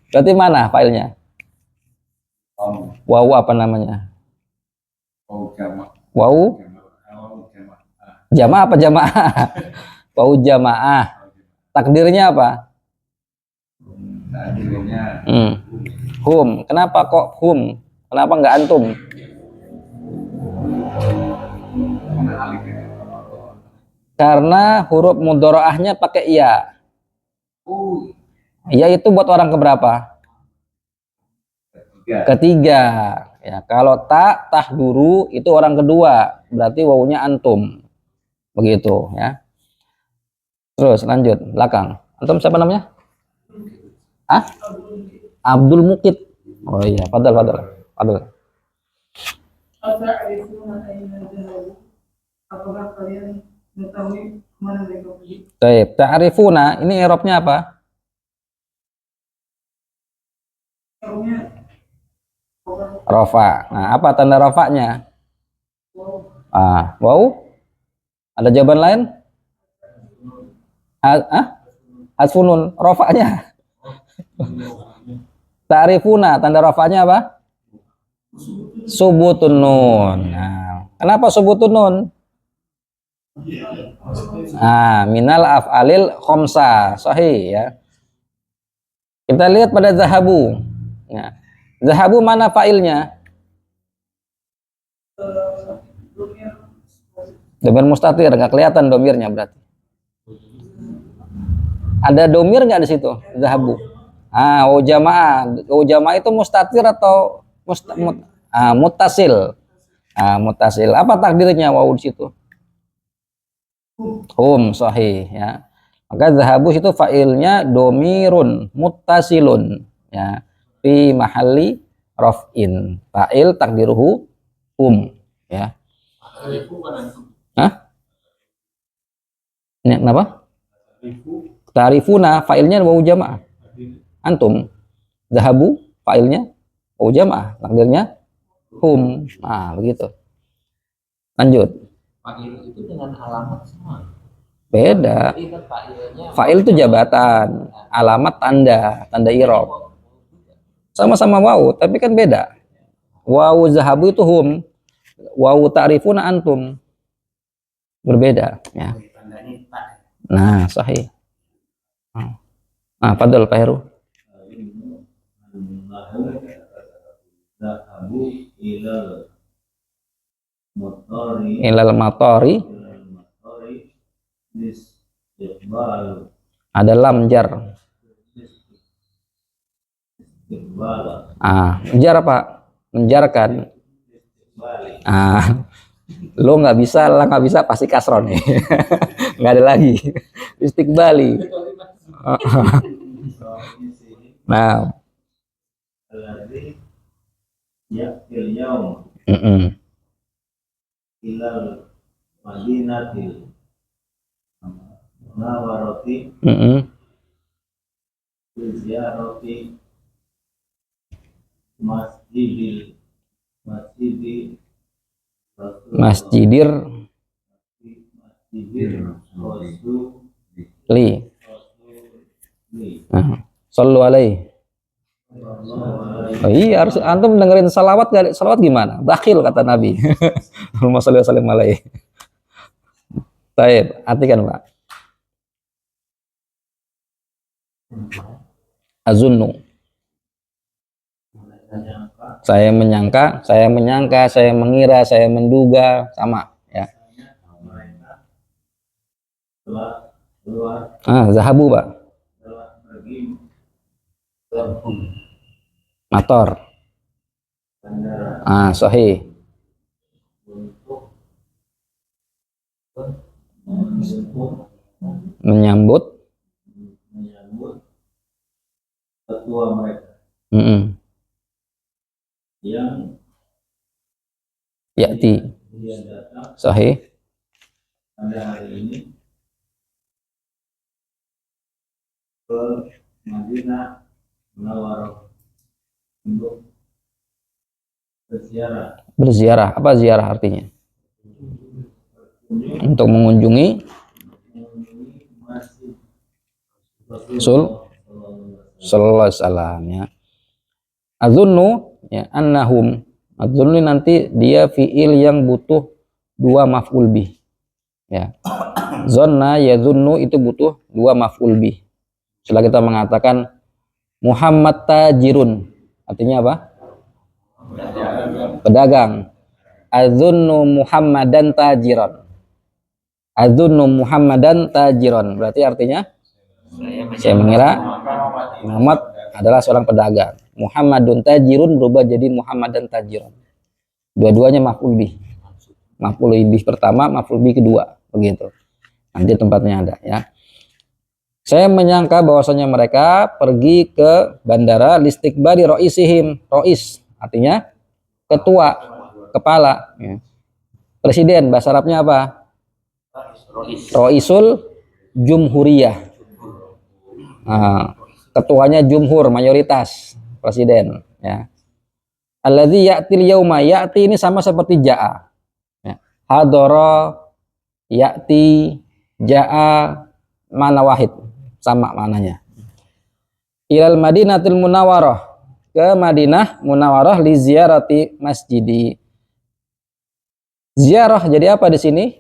[SPEAKER 1] Berarti mana fa'ilnya? Wawu apa namanya? Wawu jamaah apa jamaah? Wawu jamaah. Takdirnya apa?
[SPEAKER 5] Takdirnya
[SPEAKER 1] hum. Kenapa kok hum? Kenapa nggak antum? Karena huruf mudharaahnya pakai iya. Iya itu buat orang keberapa? Ketiga. Ya, kalau tahduru itu orang kedua, berarti wawunya antum. Begitu ya. Terus lanjut belakang. Antum siapa namanya? Abdul Mukid. Oh iya, padahal.
[SPEAKER 2] Apakah kalian mengetahui kemana mereka pergi?
[SPEAKER 1] Baik, ta'rifuna ini i'rabnya apa? Rafa. Nah, apa tanda rafanya? Wow. Ada jawaban lain? Hasfunun. Rafanya. Ta'rifuna tanda rafanya apa? Subutun nun. Nah, kenapa subutun nun? Minal af'alil khomsa, sahih ya. Kita lihat pada zahabu. Ya. Zahabu mana fa'ilnya? Domir mustatir, nggak kelihatan domirnya berarti. Ada domir nggak di situ? Zahabu. Jamaah itu mustatir atau muttasil? Muttasil. Apa takdirnya wawu di situ? Sahih ya. Maka zahabu itu fa'ilnya domirun muttasilun ya, fi mahalli raf'in. Fa'il takdiruhu ya. Ini kenapa? Ta'rifuna fa'ilnya wawu jamaah. Antum. Zahabu fa'ilnya wawu jamaah, takdirnya hum. Begitu. Lanjut.
[SPEAKER 4] Fa'il itu dengan alamat semua.
[SPEAKER 1] Beda. Fa'il itu jabatan, alamat tanda i'rab. Sama-sama wawu, tapi kan beda. Wawu zahabu itu hum, wawu ta'rifuna antum. Berbeda ya. Nah, sahih. Fadhal Pak Heru. Ilal matori ada lam jar. Jar apa? Menjarkan. Lo nggak bisa, lah nggak bisa, pasti kasron nih. Nggak ada lagi. Istiqbali. Nah.
[SPEAKER 6] Ilal Madinatil Nawaroti Ziarati Masjidir
[SPEAKER 1] Li. Sallu alaihi. Iya, harus antum dengerin salawat. Salawat gimana? Bakhil kata Nabi. Allahumma sholli wa sallim alaihi. Baik, artikan Pak. Azunnu. Saya menyangka, saya mengira, saya menduga, sama ya. Zahabu Pak. Motor. Sahih. Menyambut
[SPEAKER 6] ketua mereka yang
[SPEAKER 1] ya'ti.
[SPEAKER 6] dia datang
[SPEAKER 1] Sahih.
[SPEAKER 6] pada hari ini ke Madinah Munawwarah untuk
[SPEAKER 1] berziarah. Apa ziarah artinya? Untuk mengunjungi
[SPEAKER 6] masjid
[SPEAKER 1] Rasul sallallahu alaihi wasallam ya. Azunnu ya annahum. Azunnu nanti dia fiil yang butuh dua maf'ul bih. Ya. Zonna yazunnu itu butuh dua maf'ul bih. Setelah kita mengatakan Muhammad tajirun, artinya apa? Pedagang. Azunnu Muhammadan tajiran. Azunnu Muhammadan tajiran. Berarti artinya saya mengira Muhammad adalah seorang pedagang. Muhammadun tajirun berubah jadi Muhammadan tajiran. Dua-duanya maf'ul bih. Maf'ul bih pertama, maf'ul bih kedua, begitu. Nanti tempatnya ada ya. Saya menyangka bahwasanya mereka pergi ke bandara listiqbali roisihim. Rois artinya ketua, kepala ya. Presiden bahasa Arabnya apa? Roisul Jumhuriyah. Ketuanya jumhur, mayoritas, presiden ya. Alladzi ya'til yauma, ya'ti ini sama seperti ja'a ya. Hadara, ya'ti, ja'a, mana wahid, sama maknanya. Ilal Madinatil Munawwarah, ke Madinah Munawwarah li ziarati masjidi. Ziarah jadi apa di sini?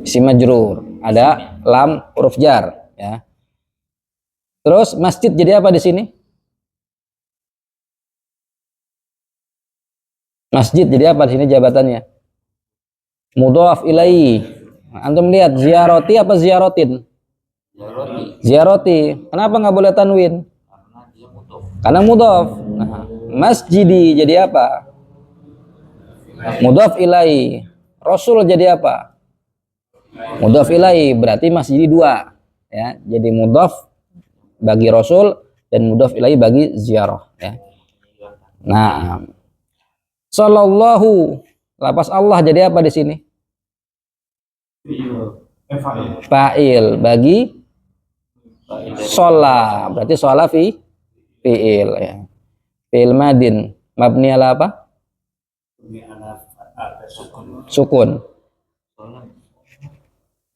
[SPEAKER 1] Isim majrur. Ada lam huruf jar, ya. Terus masjid jadi apa di sini? Masjid jadi apa di sini jabatannya? Mudhaf ilaihi. Antum lihat ziyaroti apa ziyarotin?
[SPEAKER 4] Roti.
[SPEAKER 1] Ziyaroti. Kenapa nggak boleh tanwin?
[SPEAKER 4] Karena dia mudah.
[SPEAKER 1] Karena mudhaf. Nah, masjidi jadi apa? Mudhaf ilaihi. Rasul jadi apa? Mudhaf ilaihi, berarti masjidi dua, ya. Jadi mudhaf bagi rasul dan mudhaf ilaihi bagi ziarah, ya. Nah, sallallahu, lapas Allah jadi apa di sini?
[SPEAKER 3] Fa'il.
[SPEAKER 1] Fa'il bagi sholat, berarti sholat fi'il, ya. Fi'il madin mabni ala apa? Sukun.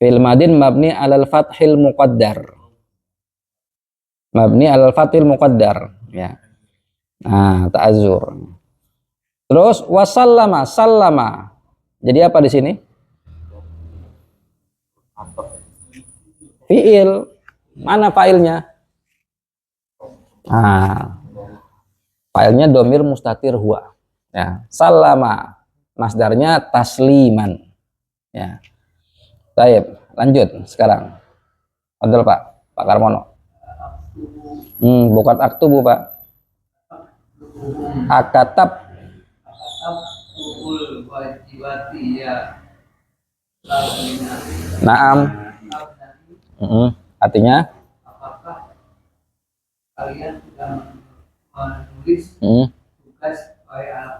[SPEAKER 1] Fi'il madin mabni alal fathil muqaddar. Mabni alal fathil muqaddar, ya. Nah, ta'azzur. Terus wasallama, sallama. Jadi apa di sini? Fi'il. Mana fa'ilnya? Nah, fa'ilnya domir mustatir huwa. Ya, sallama. Masdarnya tasliman. Ya. Baik, lanjut sekarang. Adil Pak Karmono. Bukan aktubu Pak. Akatab. Naam. Artinya?
[SPEAKER 2] Apakah kalian sudah menulis tugas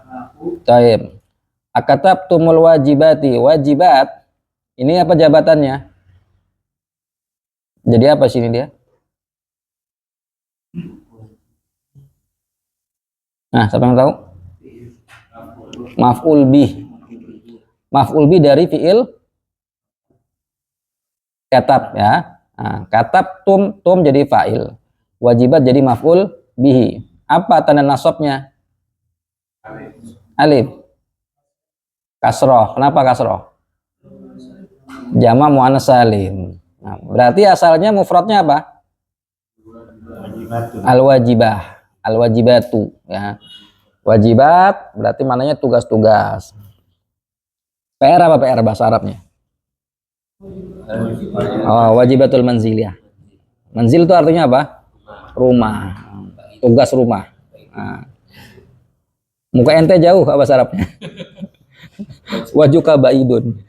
[SPEAKER 2] aku?
[SPEAKER 1] Taib. Akatab tumul wajibati. Wajibat. Ini apa jabatannya? Jadi apa sini dia? Nah, siapa yang tahu? Maf'ul bih. Maf'ul bih dari fi'il katab, ya. Nah, katab tum jadi fa'il. Wajibat jadi maf'ul bihi. Apa tanda nasabnya? Alif. Kasroh. Kenapa kasroh? Jama' muannats salim. Nah, berarti asalnya mufradnya apa? Al-wajibah. Al-wajibatu, ya. Wajibat berarti mananya tugas-tugas. PR apa PR bahasa Arabnya? Oh, wajibatul manziliyah. Manzil itu artinya apa? Rumah. Tugas rumah. Nah. Muka ente jauh apa bahasa Arabnya? Wajuka baidun.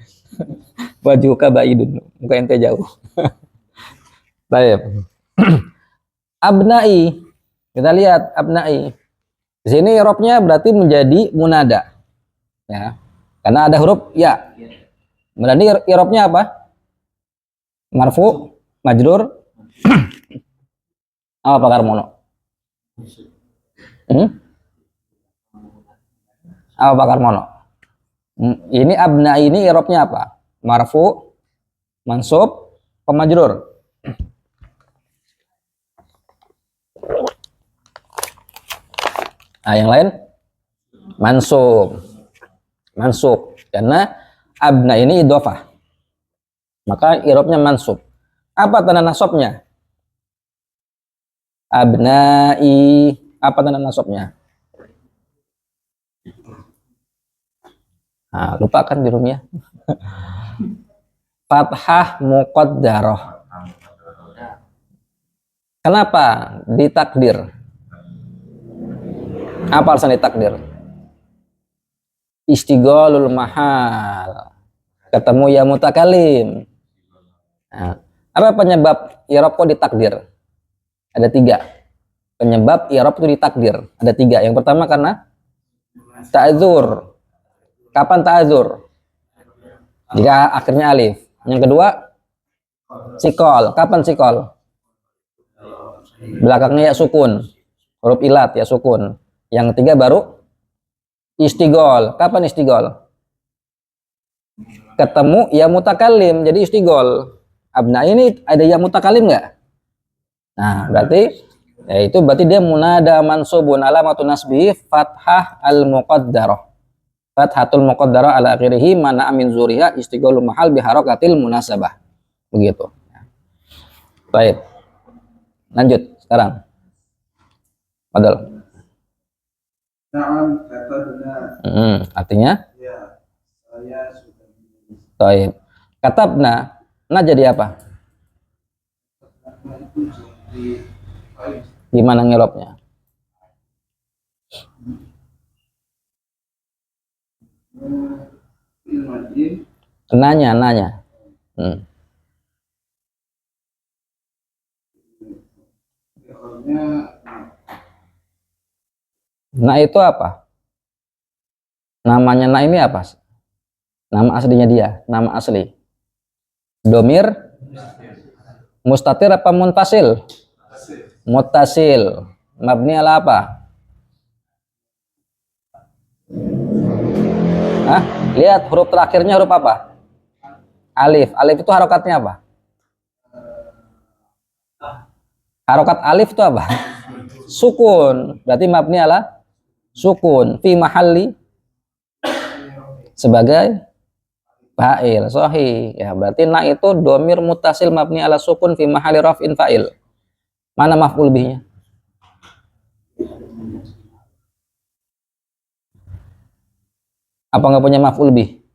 [SPEAKER 1] Wajuka baidun. Muka ente jauh. Baik. Abnai. Kita lihat abnai. Di sini i'rabnya berarti menjadi munada. Ya. Karena ada huruf ya. Berarti i'rabnya apa? Marfu, majrur. Apa Pak Karmono? Apa Pak Karmono? Ini abnai ini i'rabnya apa? Marfu, mansub, pemajrur. Nah, yang lain mansub. Mansub karena abna ini idhofah. Maka i'rabnya mansub. Apa tanda nasabnya? Abnai, apa tanda nasabnya? Nah, lupakan di rumah. Fathah muqaddarah. Kenapa ditakdir? Apa alasan ditakdir? Istighalul mahal. Ketemu ya mutakalim. Nah, apa penyebab i'rab kok ditakdir? Ada 3. Penyebab i'rab itu ditakdir. Ada 3. Yang pertama karena ta'adzur. Kapan ta'adzur? Jika akhirnya alif. Yang kedua sikol. Kapan sikol? Belakangnya ya sukun. Huruf ilat ya sukun. Yang ketiga baru istigol. Kapan istigol? Ketemu ya mutakalim. Jadi istigol. Abna ini ada ya mutakalim nggak? Nah, berarti ya itu berarti dia munada mansubun alamatun nasbi fathah al muqaddarah. fathatul muqaddarah ala akhirih mana min zuriha istiqbalul mahal biharakatil munasabah. Begitu. Baik. Lanjut sekarang. Padahal.
[SPEAKER 2] Na'am katabna.
[SPEAKER 1] Artinya?
[SPEAKER 2] Ya, saya sudah menulis.
[SPEAKER 1] Baik. Katabna, nah jadi apa?
[SPEAKER 2] Nah, itu jadi baik.
[SPEAKER 1] Gimana ngelopnya?
[SPEAKER 2] Ilmadin.
[SPEAKER 1] Nanya.
[SPEAKER 2] Ikhlasnya.
[SPEAKER 1] Nah itu apa? Namanya nah ini apa? Nama aslinya dia, nama asli. Domir mustatir apa munfasil? Muttasil. Mabni ala apa? Hah? Lihat huruf terakhirnya huruf apa? Alif. Alif itu harokatnya apa? Harokat alif itu apa? Sukun. Berarti mabni ala sukun. Fi mahalli sebagai fa'il. Sahih. Ya, berarti na itu domir muttasil mabni ala sukun fi mahalli raf'in fa'il. Mana maf'ul bihnya? Apa nggak punya maf'ul bih?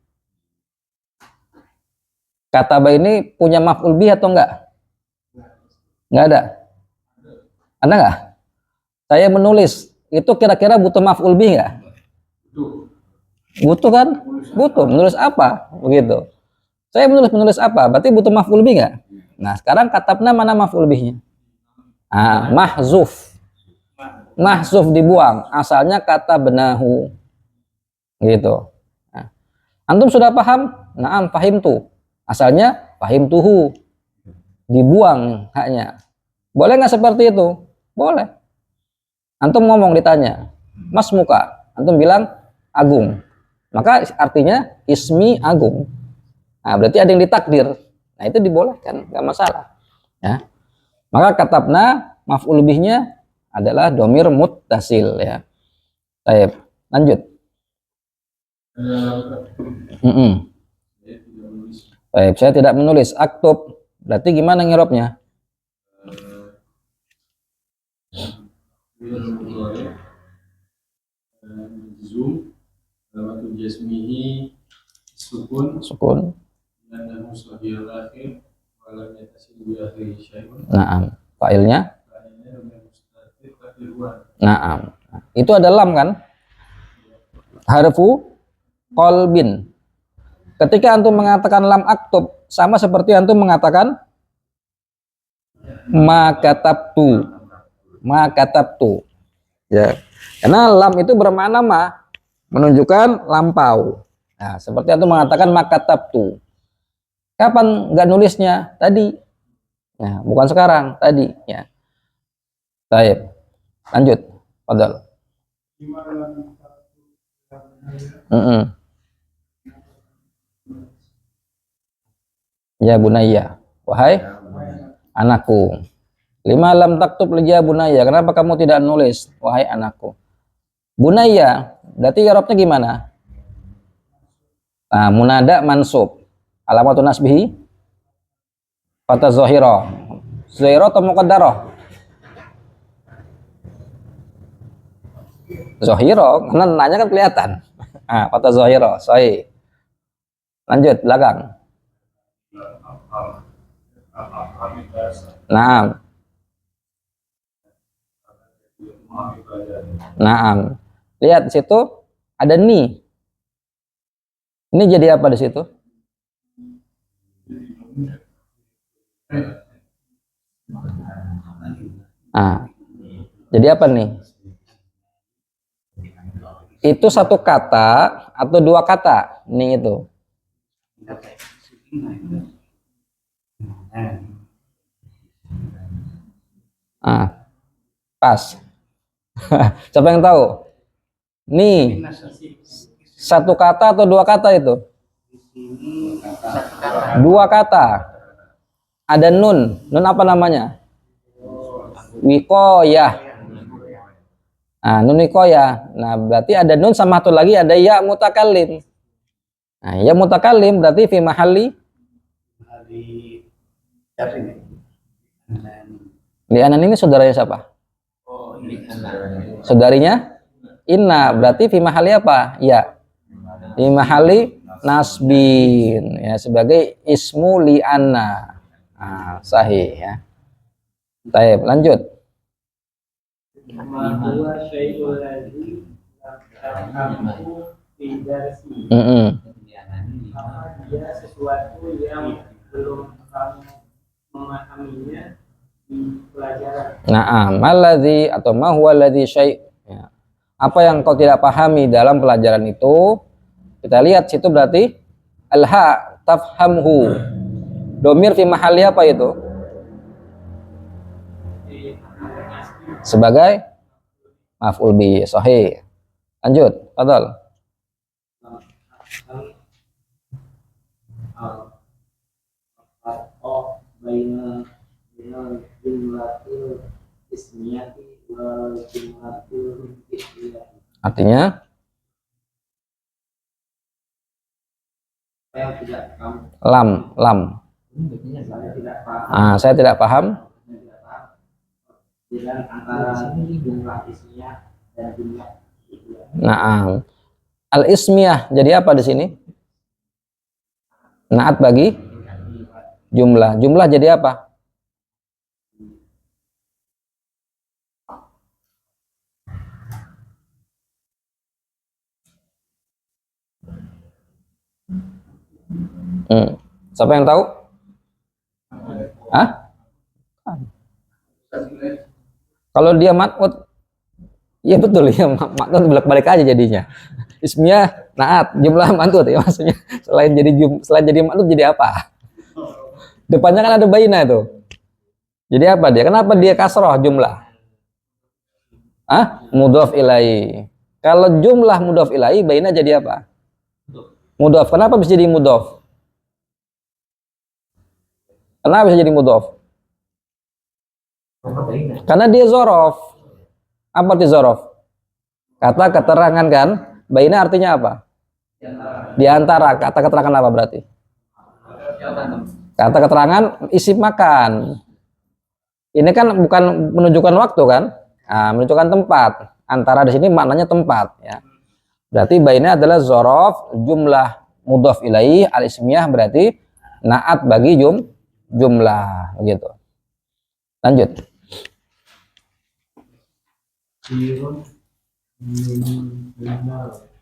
[SPEAKER 1] Kataba ini punya maf'ul bih atau enggak? Enggak ada. Ada nggak? Saya menulis, itu kira-kira butuh maf'ul bih nggak? Butuh kan? Butuh. Menulis apa? Begitu. Saya menulis apa? Berarti butuh maf'ul bih nggak? Nah, sekarang katabna mana maf'ul bihnya? Mahzuf. Mahzuf dibuang. Asalnya kata benahu. Gitu. Nah, antum sudah paham? Naam, fahim tuh. Asalnya fahim tuhu. Dibuang haknya. Boleh nggak seperti itu? Boleh. Antum ngomong ditanya, Mas muka. Antum bilang Agung. Maka artinya ismi Agung. Nah, berarti ada yang ditakdir. Nah, itu dibolehkan, nggak masalah. Ya. Maka katabna maf'ul bihnya adalah domir muttasil ya. Baik, lanjut. Baik, saya tidak menulis. Aktub. Berarti gimana ngirobnya?
[SPEAKER 3] Zoom, alamat jasmihi sukun, dan sahih akhir, walam yatasil bi akhir syai'un.
[SPEAKER 1] Naam. Failnya? Naam. Itu ada lam kan? Harfu qalbin. Ketika antum mengatakan lam aktub, sama seperti antum mengatakan ma katabtu. Ya. Karena lam itu bermakna ma, menunjukkan lampau. Nah, seperti antum mengatakan ma katabtu. Kapan nggak nulisnya? Tadi. Ya, bukan sekarang, tadi ya. Baik. Lanjut. Padahal. Ya bunayya, wahai anakku. 5 lam taktub li ya bunayya. Kenapa kamu tidak nulis wahai anakku? Bunayya, berarti i'rabnya gimana? Nah, munada mansub. Alamatun nasbihi fata zahira. Zahira atau muqaddarah? Zahira, karena nanya kan kelihatan. Ah, fata zahira, sahih. Lanjut belakang. Naam. Naam. Lihat di situ ada ni. Ini jadi apa di situ? Ah. Jadi apa nih? Itu satu kata atau dua kata? Nih itu. Ah, pas. Siapa yang tahu? Nih, satu kata atau dua kata itu? Dua kata. Ada nun. Nun apa namanya? Wikoyah. Nah, nun wikoyah. Nah, berarti ada nun sama satu lagi ada ya mutakallim. Nah, ya mutakallim berarti fi mahalli
[SPEAKER 2] Hari ini.
[SPEAKER 1] li anan ini saudaranya siapa?
[SPEAKER 2] Oh,
[SPEAKER 1] Saudarinya inna, berarti fi mahalli apa? Ya. Fi mahalli nasbin, ya, sebagai ismu li anna. Nah, sahih ya. Baik, lanjut.
[SPEAKER 6] Ma huwa syai'ul ladzi lam tafhamhu fi darsi. Apa dia sesuatu yang belum kamu memahaminya di pelajaran.
[SPEAKER 1] Nah, maladzi atau ma huwa alladzi syai'. Ya. Apa yang kau tidak pahami dalam pelajaran itu? Kita lihat situ berarti alha tafhamhu. Domir fi mahalli apa itu? Sebagai maf'ul bi. Sahih. Lanjut, fadhal.
[SPEAKER 6] Baina jumlatil ismiyati wal jumlatil fi'liyati.
[SPEAKER 1] Artinya
[SPEAKER 6] Saya tidak kamu
[SPEAKER 1] lam.
[SPEAKER 6] saya tidak paham
[SPEAKER 1] Ah, saya tidak paham.
[SPEAKER 6] dengan antara jumlah ismiyah dan jumlah fi'liyah.
[SPEAKER 1] Nah, al ismiyah jadi apa di sini? Naat bagi jumlah. Jumlah jadi apa? Siapa yang tahu? Hah? Kalau dia mat'ud, ya betul ya, mat'ud balik aja jadinya. Ismiyah naat, jumlah mat'ud ya maksudnya. Selain jadi mat'ud jadi apa? Depannya kan ada baina itu. Jadi apa dia? Kenapa dia kasroh jumlah? Mudhof ilai. Kalau jumlah mudhof ilai, baina jadi apa? Mudhof. Kenapa bisa jadi mudhof? Kenapa bisa jadi mudhof? Karena dia zorof. Apa arti zorof? Kata keterangan kan? Baina artinya apa? Di antara. Kata keterangan apa berarti? Kata keterangan isim makan. Ini kan bukan menunjukkan waktu kan? Nah, menunjukkan tempat. Antara di sini maknanya tempat ya. Berarti baina adalah zorof, jumlah mudhof ilaih, al ismiyah berarti naat bagi jumlah begitu. Lanjut.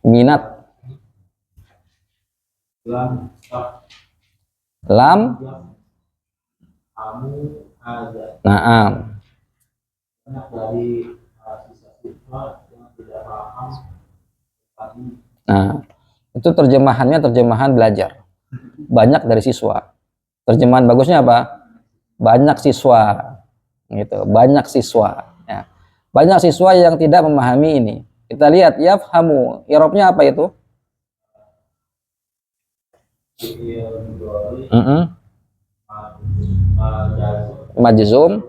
[SPEAKER 1] Minat. Lam.
[SPEAKER 6] Kamu ada
[SPEAKER 1] Naam.
[SPEAKER 6] banyak dari siswa-siswa yang tidak paham tadi.
[SPEAKER 1] Nah, itu terjemahan belajar. Banyak dari siswa. Terjemahan bagusnya apa? Banyak siswa. Gitu, banyak siswa. Ya. Banyak siswa yang tidak memahami ini. Kita lihat yafhamu. I'rabnya apa itu? Majzum.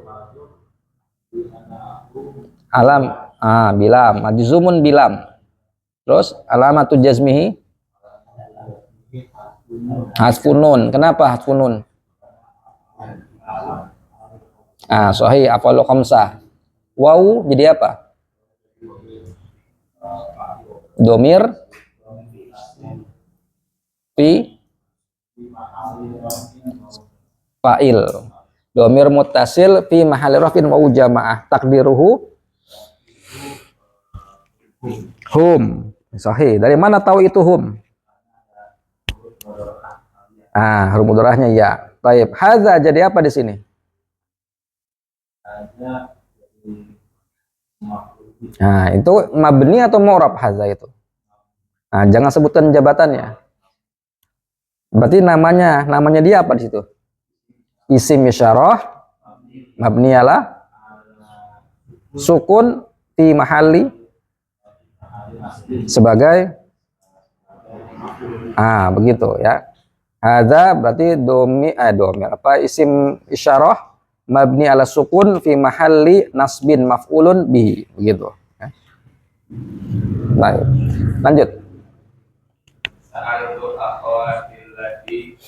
[SPEAKER 1] Alam. Bilam. Majzumun bilam. Terus alamatu jazmihi hasfunun. Kenapa hasfunun? Sahih afalu khamsah. Waw jadi apa? Domir fi fa'il. Domir muttasil fi mahalli rafin wa jamaah. Takdiruhu hum. Sahih. Dari mana tahu itu hum? Huruf mudharahnya ya. Baik. Hadza jadi apa di sini? Nah, itu mabni atau mu'rab hadza itu? Nah, jangan sebutkan jabatannya. Berarti namanya dia apa di situ? Isim isyarah mabni ala sukun fi mahalli sebagai begitu ya. Hadza berarti domir apa isim isyarah mabni ala sukun fi mahalli nasbin maf'ulun bihi begitu ya. Baik. Lanjut.
[SPEAKER 5] Sa'altu akhawatil lati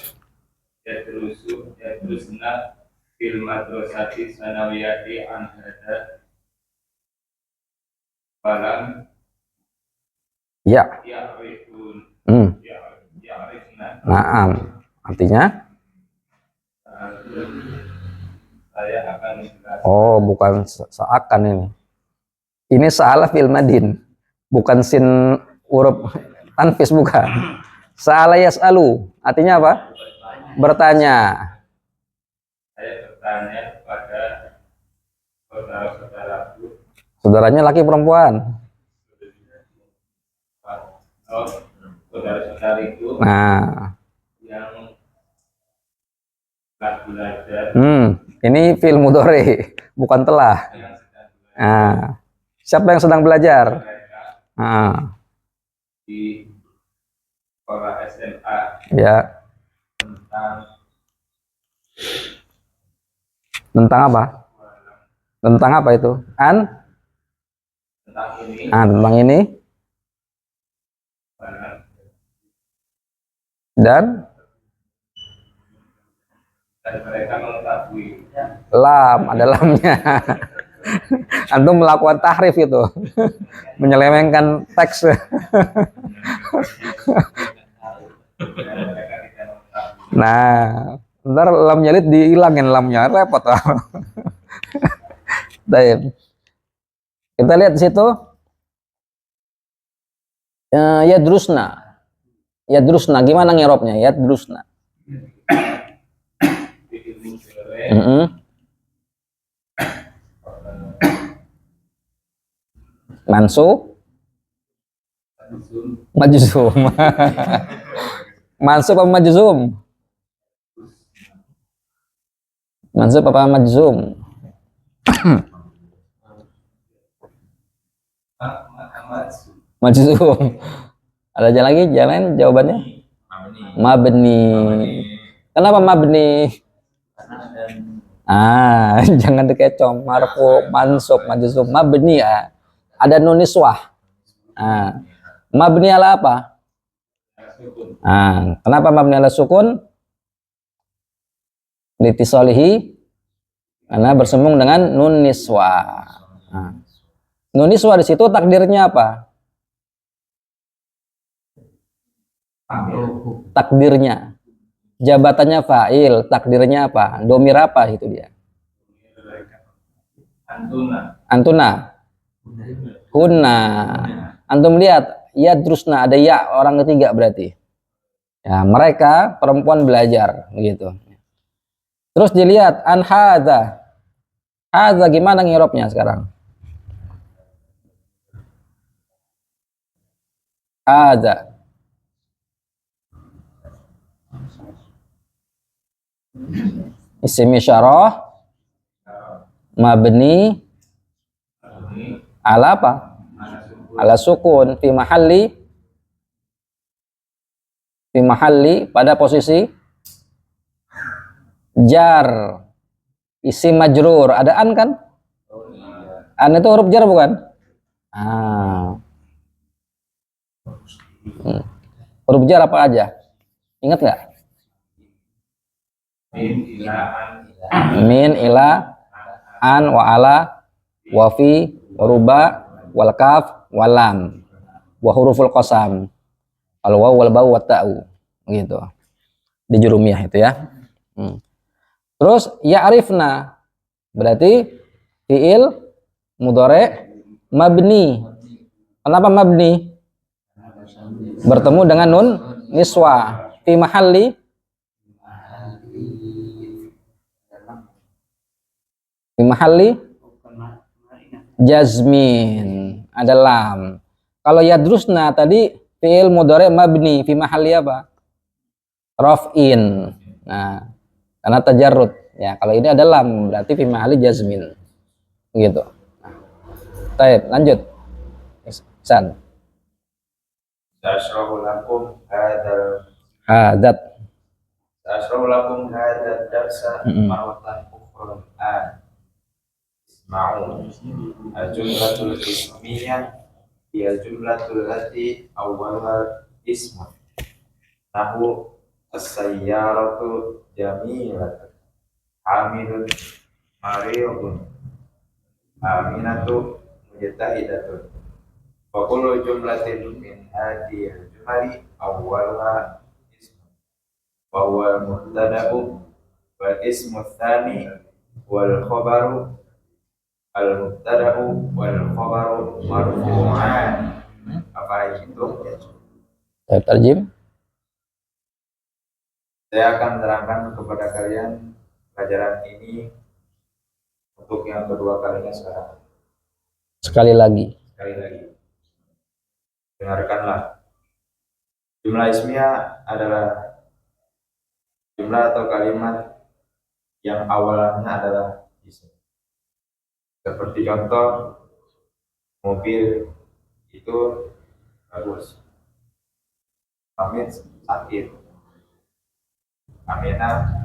[SPEAKER 5] yadrusna fil madrasati sanawiyati an hada falam
[SPEAKER 1] Ya.
[SPEAKER 5] ya'rifun
[SPEAKER 1] Hmm.
[SPEAKER 5] ya'rifna.
[SPEAKER 1] Naam. Artinya?
[SPEAKER 5] Saya akan menjelaskan.
[SPEAKER 1] Oh, bukan seakan ini. Ini salah fil madin. Bukan sin huruf tanfis, bukan. Sa'ala yas'alu. Artinya apa? Bertanya.
[SPEAKER 5] Saya bertanya kepada saudara-saudaraku.
[SPEAKER 1] Saudaranya laki perempuan.
[SPEAKER 5] Oh, saudara-saudariku
[SPEAKER 1] Nah.
[SPEAKER 5] yang telah belajar,
[SPEAKER 1] Ini fil mudhari, bukan telah.
[SPEAKER 5] yang sedang belajar
[SPEAKER 1] Nah. Siapa yang sedang belajar?
[SPEAKER 5] mereka
[SPEAKER 1] Nah.
[SPEAKER 5] di sekolah SMA
[SPEAKER 1] Ya. Tentang apa? Tentang apa itu?
[SPEAKER 5] tentang ini,
[SPEAKER 1] Tentang ini. Dan
[SPEAKER 5] mereka mengetahui
[SPEAKER 1] lam, ada lamnya. Antum melakukan tahrif itu. Menyelewengkan teks.
[SPEAKER 5] dan mereka tidak mengetahui.
[SPEAKER 1] Nah, ntar lam nyalid dihilangin lamnya, repot. Baik. Kita lihat di situ. Yadrusna. Yadrusna, gimana ngerobnya? Yadrusna.
[SPEAKER 5] Di ilmu sore,
[SPEAKER 1] Mansub, majzum. Mansub apa majzum? Mansub apa majzum? Majzum. Ada jalan lagi? Jalan jawabannya? Mabni. Kenapa mabni? Jangan dikecoh. Marfu, mansub, majzum, mabni ya. Ada nun niswah. Mabni ala apa? Kenapa mabni ala sukun? Litisolihi, karena bersambung dengan nun niswah. Nun niswah di situ takdirnya apa? Takdirnya. Jabatannya fa'il, takdirnya apa? Domir apa itu dia? Antuna. Kunna. Antum lihat, yadrusna, ada ya orang ketiga berarti. Ya, mereka perempuan belajar gitu. Terus dilihat an hadza. Hadza gimana ngirobnya sekarang? Hadza. Isim isyarah mabni ala apa? Ala sukun fi mahalli pada posisi jar. Isim majrur, ada an kan? An itu huruf jar bukan? Huruf jar apa aja? Ingat nggak? Min, ila, an, wa ala, wa fi, wa ruba, wal kaf, wal lam, wa huruful qasam, al waw wal ba wa ta'u, gitu. Di jurumiyah itu ya. Terus ya'rifna berarti fi'il mudhari mabni. Kenapa mabni? Bertemu dengan nun niswa fi mahalli jazmin, ada lam. Kalau yadrusna tadi fi'il mudhari mabni fi mahalli apa? Raf'in. Nah, karena tajarrud. Ya, kalau ini ada lam berarti fi mahalli jazmin. Gitu. Baik, lanjut. Ihsan.
[SPEAKER 7] Sa'asrahu lakum hadzal
[SPEAKER 1] Hadat.
[SPEAKER 7] Sa'asrahu lakum hadzal darsa marwatan ukhra. Isma'un. Al-jumlatul ismiyah hiya jumlatul lati awwalha ismun. Nahu as-sayyaratu jamilatun. Hamilun mariyun. Aminatu mujtahidatun. Wa kullu jumlatin min hadhihi al-jumali awwalha ismun. Wa huwa al-mubtada'u wal ismu tsani wal khabaru al-mubtada'u wal khabaru marfu'an. Apa itu?
[SPEAKER 1] Saya terjem.
[SPEAKER 7] Saya akan menerangkan kepada kalian pelajaran ini untuk yang kedua kalinya sekarang.
[SPEAKER 1] Sekali lagi.
[SPEAKER 7] Sekali lagi, dengarkanlah. Jumlah ismiyah adalah jumlah atau kalimat yang awalnya adalah isim. Seperti contoh, mobil itu bagus. Hamid sakit. Aminah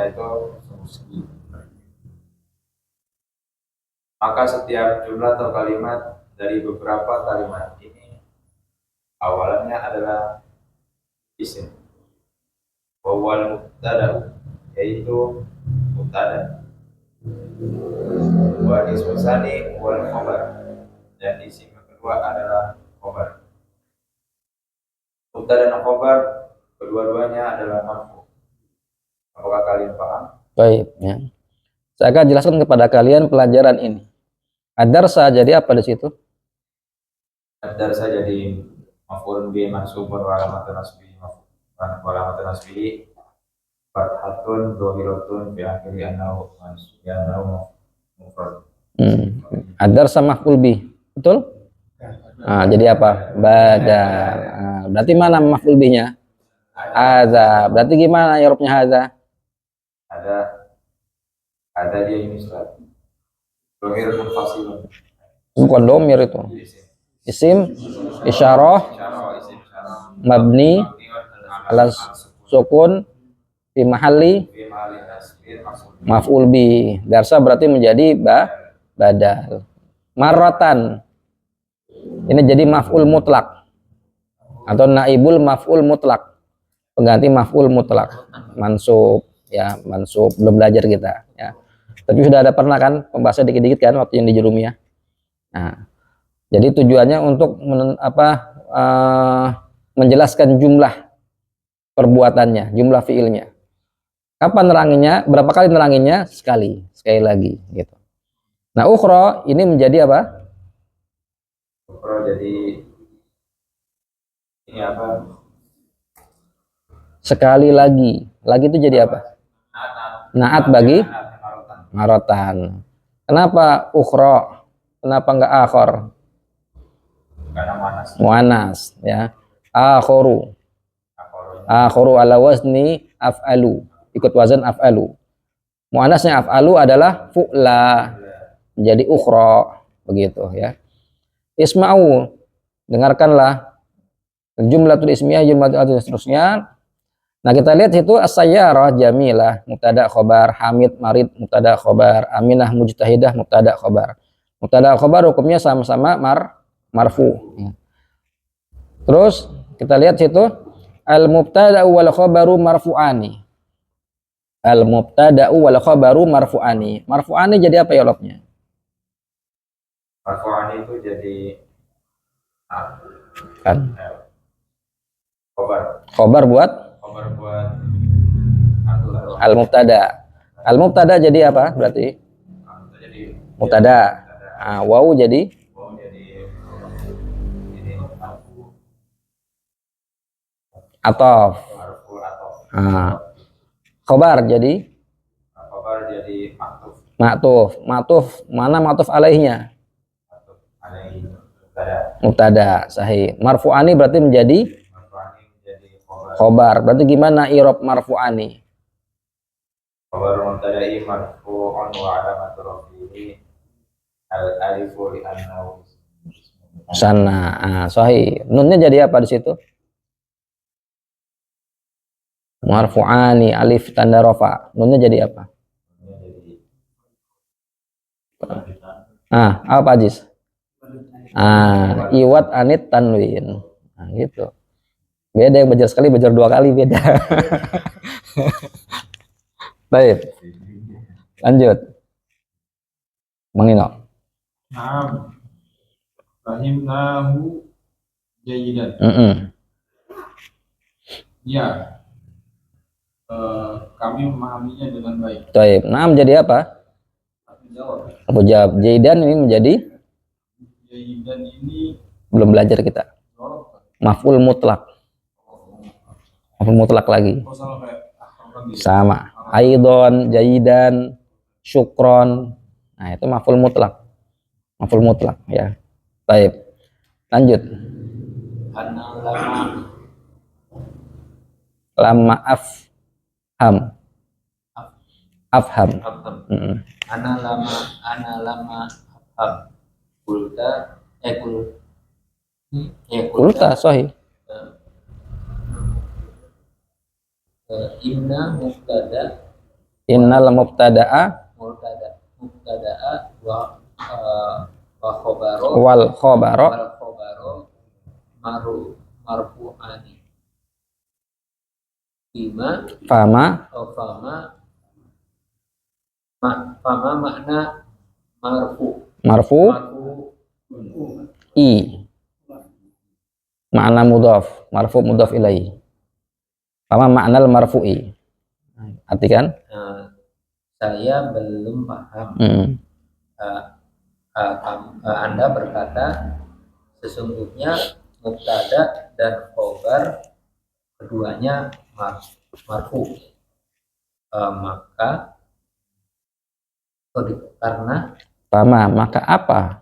[SPEAKER 7] itu muslim. Maka setiap jumlah atau kalimat dari beberapa kalimat ini awalnya adalah isim. Wawal mubtada, yaitu mubtada. Wa ismu tsani wal khabar, dan isim yang kedua adalah khabar. Mubtada dan khabar kedua-duanya adalah marfu. Apakah kalian paham?
[SPEAKER 1] Baik, ya. Saya akan jelaskan kepada kalian pelajaran ini. Ad-darsa jadi apa di situ?
[SPEAKER 7] Ad-darsa jadi maf'ul bi mansubun wa alamatun nasbihi fathatun dhahiratun bi akhiri annahu mufrad.
[SPEAKER 1] Ad-darsa maf'ul bi. Betul? Nah, jadi apa? Badal. Nah, berarti mana maf'ul binya? Hadza. Berarti gimana i'rabnya hadza?
[SPEAKER 7] Ada dia ini Ustaz. Dhamir munfasilun.
[SPEAKER 1] Bukan domir itu. Isim isyarah
[SPEAKER 7] Isim isyarah
[SPEAKER 1] mabni ala sukun fi mahalli
[SPEAKER 7] fi mahalli nasbin
[SPEAKER 1] maf'ul bi. Darsa berarti menjadi badal. Marratan. Ini jadi maf'ul mutlak atau naibul maf'ul mutlak. Pengganti maf'ul mutlak. Mansub, ya, mansub. Belum belajar kita, ya. Tapi sudah ada pernah kan pembahasan dikit-dikit kan waktu yang di Jurumiyah. Nah, jadi tujuannya untuk menjelaskan jumlah perbuatannya, jumlah fiilnya. Kapan neranginnya? Berapa kali neranginnya? Sekali lagi gitu. Nah, ukhra ini menjadi apa?
[SPEAKER 7] Ukhra jadi ini apa?
[SPEAKER 1] Sekali lagi. Lagi itu jadi apa? Naat bagi marotan. Kenapa ukhra? Kenapa enggak akhor?
[SPEAKER 7] Karena manas.
[SPEAKER 1] Muannas, ya. Akhoru. Akhoru ala wazni af'alu. Ikut wazan af'alu. Muannasnya af'alu adalah fu'la. Jadi ukhra, begitu, ya. Isma'u, dengarkanlah. Jumlatul ismiyah, jumlatul seterusnya. Nah, kita lihat itu as-sayyarah jamilah, mubtada khobar, hamid marid, mubtada khobar, aminah mujtahidah, mubtada khobar. Mubtada khobar hukumnya sama-sama marfu. Terus kita lihat situ al-mubtada wal khabaru marfu'ani. Al-mubtada wal khabaru marfu'ani. Marfu'ani jadi apa ya lobnya?
[SPEAKER 7] Marfu'ani itu jadi
[SPEAKER 1] Kan
[SPEAKER 7] khobar.
[SPEAKER 1] khobar buat
[SPEAKER 7] Khobar buat
[SPEAKER 1] al-mubtada. Al-mubtada jadi apa berarti?
[SPEAKER 7] jadi
[SPEAKER 1] Mubtada. Nah, wawu jadi
[SPEAKER 7] ini marfu
[SPEAKER 1] atof.
[SPEAKER 7] atau
[SPEAKER 1] Nah, khobar jadi
[SPEAKER 7] khobar jadi maktuf
[SPEAKER 1] ma'tuf. Mana ma'tuf alaihnya?
[SPEAKER 7] alaihi mubtada.
[SPEAKER 1] Mubtada, sahih. Marfu'ani berarti menjadi
[SPEAKER 7] Marfu'ani menjadi khobar.
[SPEAKER 1] khobar. Berarti gimana i'rab marfu'ani?
[SPEAKER 7] Khobar mubtada'i marfu'un wa alamatu rafihi al-alifu li'annahu
[SPEAKER 1] Sana, sahih. Nunnya jadi apa di situ? Marfu'ani, alif tanda rafa. Nunnya jadi apa? Apa Aziz? Iwat anit tanwin. Nah, gitu. Beda yang belajar sekali, belajar 2 kali beda. Baik. Lanjut. Bang Nino.
[SPEAKER 3] Naam. Fahimnahu jayidan. Ya. Kami memahaminya dengan baik.
[SPEAKER 1] Baik. Nah, menjadi apa?
[SPEAKER 3] Tapi jawab.
[SPEAKER 1] Aku jawab. Jaidan ini menjadi
[SPEAKER 3] Jayidan ini
[SPEAKER 1] belum belajar kita. Maf'ul mutlak. Maf'ul mutlak lagi.
[SPEAKER 3] oh sama kayak gitu.
[SPEAKER 1] Sama. Aidon, jaidan, syukron. Nah, itu maf'ul mutlak. Maf'ul mutlak ya. Baik. Lanjut.
[SPEAKER 4] Karena lama
[SPEAKER 1] Lama afham. Afham.
[SPEAKER 4] afham.
[SPEAKER 1] Mm-mm.
[SPEAKER 4] Ana lama afham. Kulta
[SPEAKER 1] Kulta sahih.
[SPEAKER 4] Inna
[SPEAKER 1] Innal mubtada'a
[SPEAKER 4] mubtada'a wa khobaro
[SPEAKER 1] wal khabara
[SPEAKER 4] marfu'ani bima
[SPEAKER 1] fama
[SPEAKER 4] fama makna marfu
[SPEAKER 1] marfu i makna mudhaf, marfu mudhaf ilaihi. Fama maknal marfu'i. Artikan
[SPEAKER 4] saya belum paham. Anda berkata sesungguhnya mubtada dan khobar keduanya marfu. Maka karena
[SPEAKER 1] fama maka apa?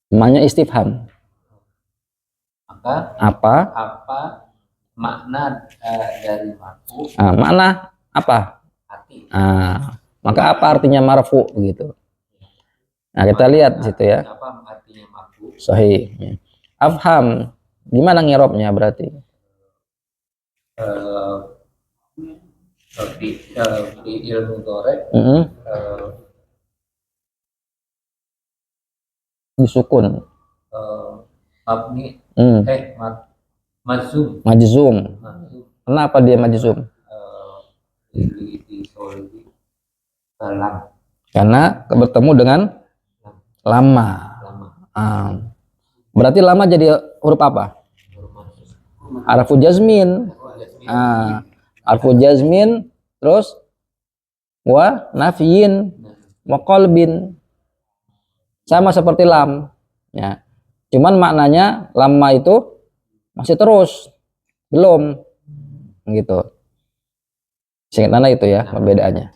[SPEAKER 1] Namanya istifham.
[SPEAKER 4] maka
[SPEAKER 1] Apa?
[SPEAKER 4] Makna dari marfu
[SPEAKER 1] Makna apa?
[SPEAKER 4] hati.
[SPEAKER 1] Maka apa artinya marfu begitu. Nah, kita lihat di situ ya.
[SPEAKER 4] Apa artinya marfu?
[SPEAKER 1] Sahih. Afham. Gimana ngirobnya berarti?
[SPEAKER 4] Di ilmu dorek
[SPEAKER 1] Disukun.
[SPEAKER 4] mabni majzum
[SPEAKER 1] Majzum. Kenapa dia majzum?
[SPEAKER 4] di lam
[SPEAKER 1] Karena bertemu dengan lama. Berarti lama jadi huruf apa? Harfu jazmin. Harfu jazmin terus wa nafyin wa qalbin. Sama seperti lam ya. Cuman maknanya lama itu masih terus, belum gitu. Singkat nana itu ya perbedaannya.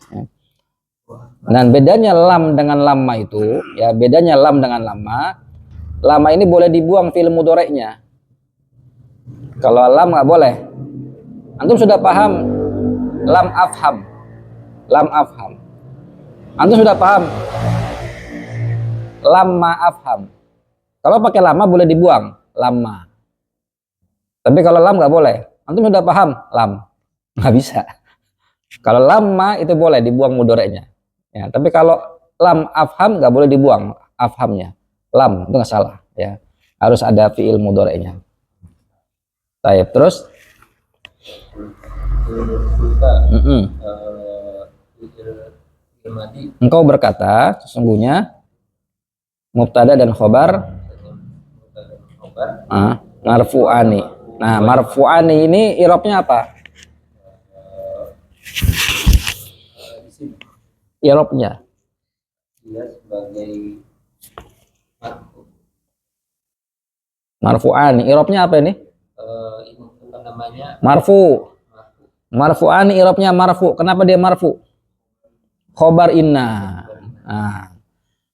[SPEAKER 1] Dan bedanya lam dengan lama itu ya, bedanya lam dengan lama ini boleh dibuang fi'il mudhoreknya. Kalau lam nggak boleh. Antum sudah paham lam afham. Antum sudah paham lamma afham. Kalau pakai lama boleh dibuang lama. Tapi kalau lam nggak boleh. Antum sudah paham lam, nggak bisa. Kalau lama itu boleh dibuang mudhoreknya. Ya, tapi kalau lam afham nggak boleh dibuang afhamnya. Lam itu nggak salah ya. Harus ada fiil mudhoreknya. Baik, terus engkau berkata sesungguhnya mubtada dan khobar marfu'ani. Nah, marfu'ani ini i'rabnya apa? I'rabnya
[SPEAKER 4] dia sebagai
[SPEAKER 1] marfu'ani, i'rabnya apa ini?
[SPEAKER 4] ini apa namanya
[SPEAKER 1] Marfu. Marfu'ani i'rabnya marfu. Kenapa dia marfu? Khobar inna. Nah,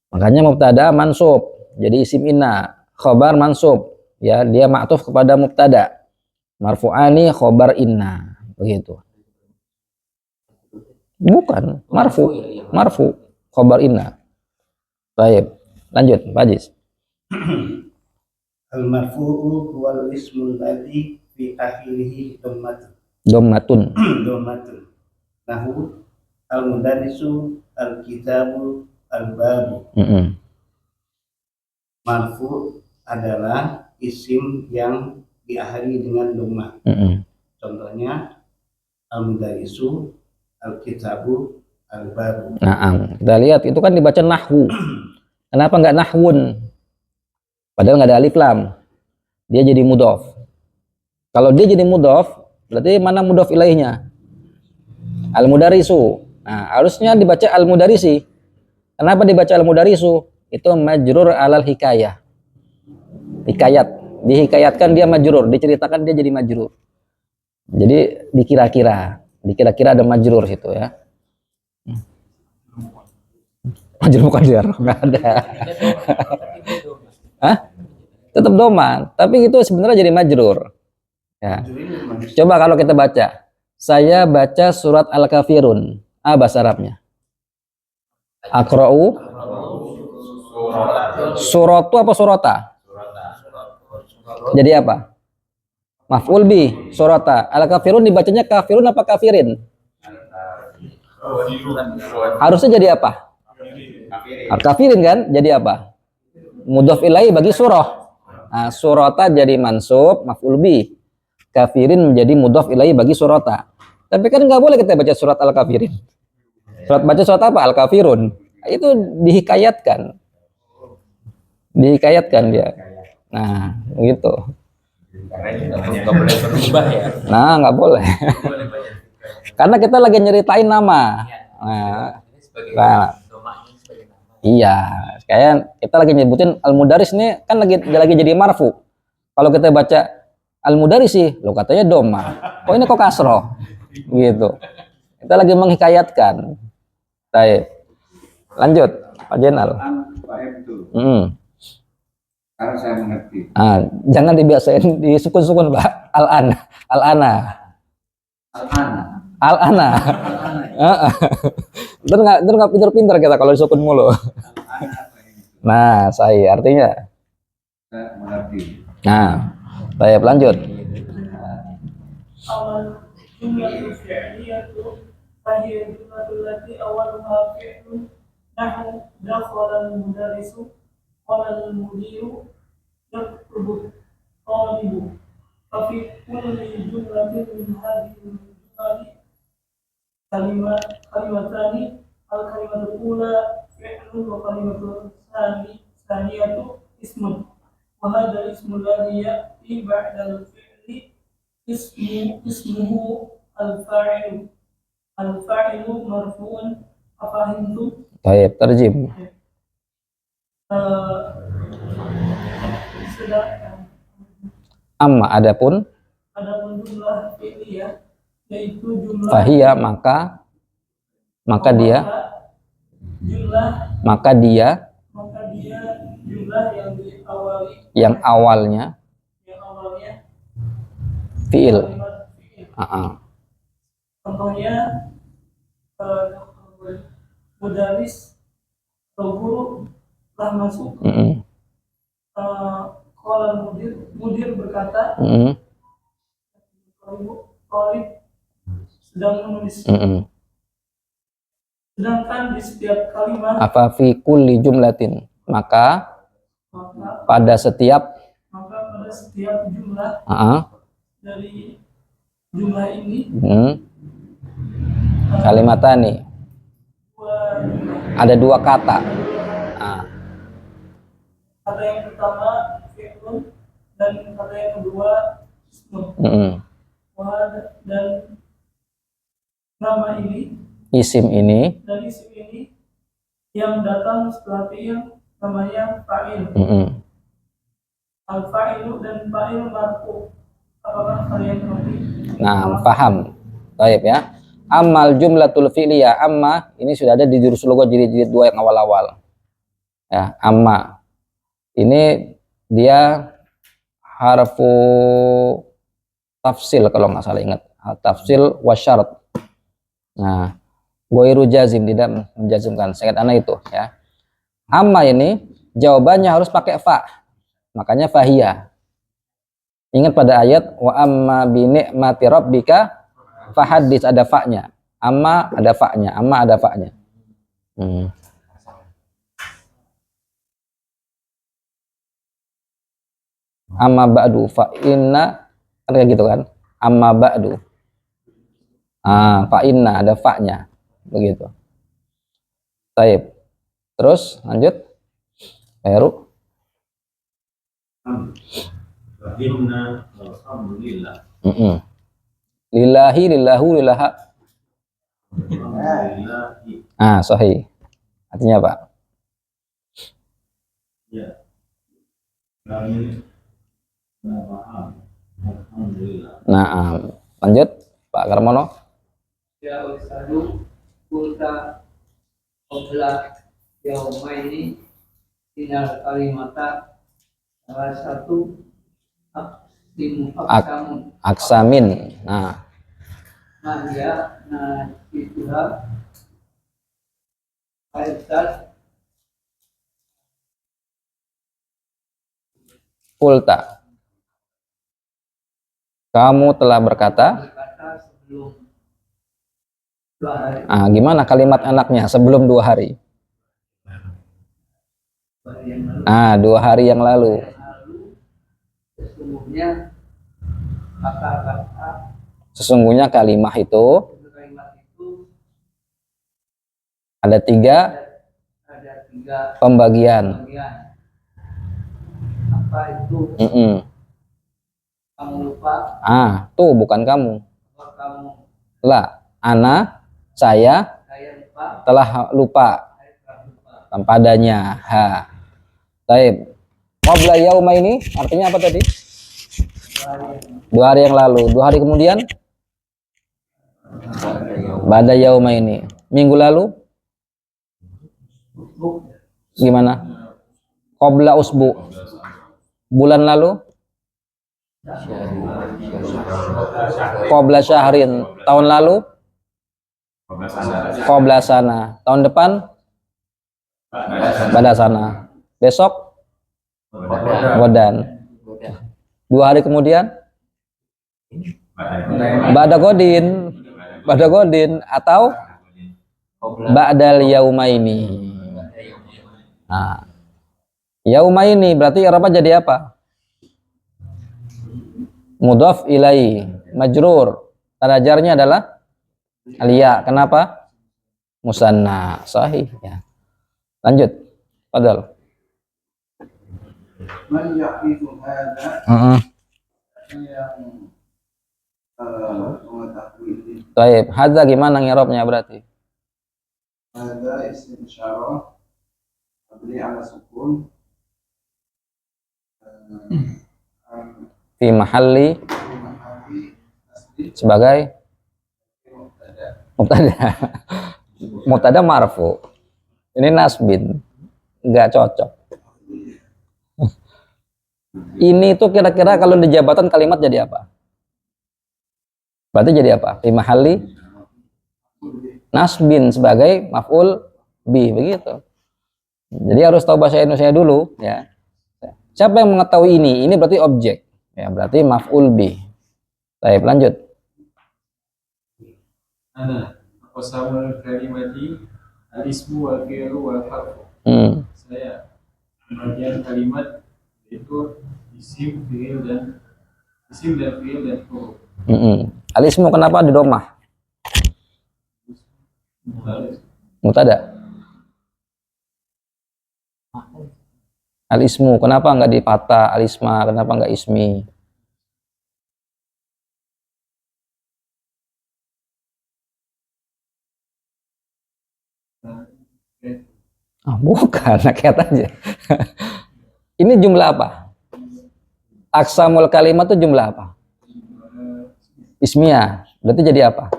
[SPEAKER 1] makanya mubtada mansub. Jadi isim inna, khobar mansub. Ya, dia ma'tuf kepada mubtada. Marfu'ani khobar inna. Begitu. Bukan, marfu. Marfu khobar inna. Baik. Lanjut, Pak Haji.
[SPEAKER 2] Al-marfu'u huwal ismul ladzi fi akhirihi dhammatun.
[SPEAKER 1] Dommatun.
[SPEAKER 2] Nahu al-mudarrisu, al-kitabu, al-babu. Marfu adalah isim yang diakhiri dengan dhamma. Contohnya al-mudarisu, al-kitabu, al-babu.
[SPEAKER 1] Nah, kita lihat itu kan dibaca nahwu. Kenapa nggak nahwun? Padahal nggak ada alif lam. Dia jadi mudhof. Kalau dia jadi mudhof, berarti mana mudhof ilaihnya? Al-mudarisu. Nah, harusnya dibaca al-mudarisi. Kenapa dibaca al-mudarisu? Itu majrur alal hikayah. Hikayat. Dihikayatkan dia majrur, diceritakan dia jadi majrur. Jadi dikira-kira ada majrur situ ya. Majrur bukan dia, nggak ada. Hah? Tetap doma, tapi itu sebenarnya jadi majrur. Ya. Coba kalau kita baca, saya baca surat Al-Kafirun. Bahasa Arabnya. Aqra'u. Suratu apa surata? Jadi apa? Maf'ul bi, surata. Al-Kafirun dibacanya kafirun apa kafirin? Harusnya jadi apa? Al-Kafirin kan? Jadi apa? Mudhof ilaih bagi surah. Nah, surata jadi mansub, maf'ul bi. Kafirin menjadi mudhof ilaih bagi surata. Tapi kan nggak boleh kita baca surat Al-Kafirin. Baca surat apa? Al-Kafirun. Itu dihikayatkan. Dihikayatkan dia. Nah, gitu.
[SPEAKER 4] nggak boleh berubah ya.
[SPEAKER 1] Nah, nggak boleh. Karena kita lagi nyeritain nama. Nah, iya. Kayak kita lagi nyebutin al-mudaris nih kan lagi jadi marfu. Kalau kita baca al-mudarisi, lo katanya doma. Kok ini kok kasroh? Gitu. Kita lagi menghikayatkan. Baik. Lanjut, Pak Jenal.
[SPEAKER 7] Karena saya mengerti.
[SPEAKER 1] Jangan dibiasain di sukun-sukun, Pak. Al-ana. Ntar nggak pinter-pinter kita kalau disukun mulu. Nah, saya artinya.
[SPEAKER 7] Saya mengerti.
[SPEAKER 1] Nah, saya lanjut.
[SPEAKER 8] Awal jumlah fi'liyatu fahiyya jumlatul lati awaluha fi'lun nahwu dakhala al-mudarisu qala al-mudiru yaktubu talibu fa fi kulli jumlatin min hadhihi al-jumali kalimatani al-kalimatul ula fi'lun wa kalimatul thaniyatu ismun wa hadha ismul ladhi ya'ti ba'da al-fi'li ismuhu al-fa'ilu marfu'un afahimtum.
[SPEAKER 1] Baik, terjem. Amma adapun
[SPEAKER 8] Jumlah fi'liyah yaitu jumlah
[SPEAKER 1] fahiyya maka dia
[SPEAKER 8] jumlah
[SPEAKER 1] yang awalnya fi'il.
[SPEAKER 8] Contohnya mudaris atau guru telah masuk. Qala mudir berkata, Talib sedang menulis. Sedangkan di setiap kalimat
[SPEAKER 1] Apa fi kulli jumlatin, maka pada setiap
[SPEAKER 8] jumlah dari jumlah ini
[SPEAKER 1] kalimatani ada dua kata.
[SPEAKER 8] Kata yang pertama fi'lun dan kata yang kedua ismun. Dan nama ini
[SPEAKER 1] Isim ini
[SPEAKER 8] yang datang setelah fi'il namanya fa'il. Al-fa'ilu dan fa'il marfu. Apakah kalian mengerti?
[SPEAKER 1] Nah, paham. Baik ya. Amal jumlatul fi'liyah, amma ini sudah ada di jurus logo jilid-jilid 2 yang awal-awal. Ya, amma. Ini dia harfu tafsil kalau nggak salah ingat. Tafsil wasyarat. Nah, ghairu jazim, tidak menjazimkan. Saya ingat anak itu ya. Amma ini jawabannya harus pakai fa. Makanya fahiyah. Ingat pada ayat wa amma bi ni'mati rabbika fahadits, ada fa-nya. Amma ada fa-nya. Amma ba'du fa inna, kan kayak gitu kan? Amma ba'du. Fa inna ada fa-nya. Begitu. Baik. Terus lanjut. Heru.
[SPEAKER 4] Inna alhamdulillah.
[SPEAKER 1] Lillahi, lillahu, lillaha. Sahih. Artinya apa?
[SPEAKER 4] Ya. Kami paham. Alhamdulillah.
[SPEAKER 1] Nah, lanjut Pak Karmono.
[SPEAKER 6] Ya Ustadu kulta qabla yaumaini minal kalimata salah satu aksamun
[SPEAKER 1] Aksamin. Nah,
[SPEAKER 6] mahya itulah kaitan
[SPEAKER 1] kulta. Kamu telah berkata.
[SPEAKER 6] berkata sebelum 2 hari
[SPEAKER 1] Gimana kalimat anaknya sebelum 2 hari?
[SPEAKER 6] yang lalu
[SPEAKER 1] 2 hari yang lalu.
[SPEAKER 6] sesungguhnya kata-kata
[SPEAKER 1] Sesungguhnya kalimat itu
[SPEAKER 6] kalimat itu
[SPEAKER 1] ada 3
[SPEAKER 6] ada 3
[SPEAKER 1] pembagian.
[SPEAKER 6] bagian. Apa itu? Kamu lupa?
[SPEAKER 1] Tuh bukan kamu.
[SPEAKER 6] Apa kamu?
[SPEAKER 1] Lah, ana, saya
[SPEAKER 6] Saya lupa.
[SPEAKER 1] telah lupa.
[SPEAKER 6] Saya telah lupa.
[SPEAKER 1] Tanpa adanya. Baik. Qabla yauma ini artinya apa tadi? 2 hari yang lalu. 2 hari kemudian? Ba'da yauma ini. Minggu lalu? Gimana? Qabla usbu. Bulan lalu? Qabla syahrin. Tahun lalu? Qabla sana. Tahun depan? Ba'da sana. Besok? Godan. 2 hari kemudian? Ba'da godin. Ba'da godin atau ba'dal yaumaini. Yaumaini berarti Arabnya jadi apa? Mudhaf ilai, majrur. Tanda jarnya adalah aliyah. Kenapa? Musanna. Sahih ya. Lanjut. Padahal.
[SPEAKER 2] Man yaqidu hadza yang mengetahui ini.
[SPEAKER 1] Baik, hadza gimana ngirobnya berarti?
[SPEAKER 2] Hadza isim isyarah mabni ala sukun
[SPEAKER 1] Fi mahalli sebagai mubtada. Mubtada marfu. Ini nasbin. Enggak cocok. Ini tuh kira-kira kalau di jabatan kalimat jadi apa? Berarti jadi apa? Fi mahalli nasbin sebagai maf'ul bi, begitu. Jadi harus tahu bahasa Indonesia dulu ya. Siapa yang mengetahui ini? Ini berarti objek. Ya, berarti maf'ul bi. Baik, lanjut.
[SPEAKER 9] Ana aqsamul kalimati al-ismu wal fi'lu wal harfu. Saya pembagian kalimat itu isim, fi'il dan fi'il dan huruf.
[SPEAKER 1] Al-ismu kenapa di domah? Mutada. Al-ismu kenapa enggak di patah? Al-isma kenapa enggak ismi? Bukan, naket aja. Ini jumlah apa? Aksamul kalimat itu jumlah apa? Ismiyah. Berarti jadi apa?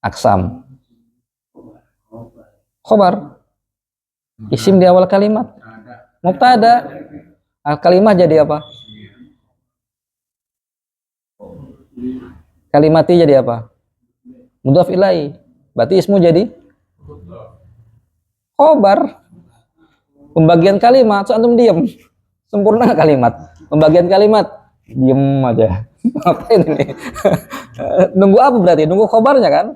[SPEAKER 1] Aksam. Khobar. Isim di awal kalimat. Mubtada. Kalimat jadi apa? Kalimati jadi apa? Mudhaf ilai. Berarti ismu jadi khobar. Pembagian kalimat, so antum diem. Sempurna kalimat. Pembagian kalimat, diem aja. Ngapain ini? Nunggu apa berarti? Nunggu khobarnya kan?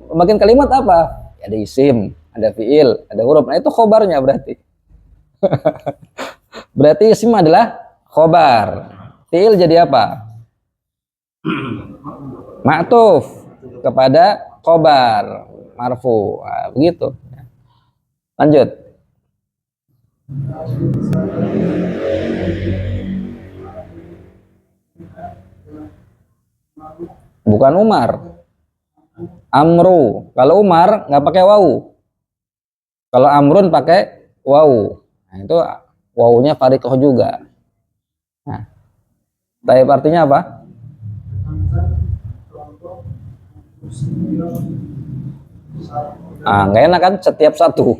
[SPEAKER 1] Pembagian kalimat apa? Ada isim, ada fiil, ada huruf. Nah itu khobarnya berarti. Berarti isim adalah khobar. Fiil jadi apa? Ma'tuf kepada khobar marfu. Nah, begitu. Lanjut. Bukan Umar. Amru. Kalau Umar nggak pakai wawu. Kalau Amrun pakai wawu. Nah, itu wawunya fariqah juga. Nah, taib artinya apa? Nggak enak kan? Setiap satu.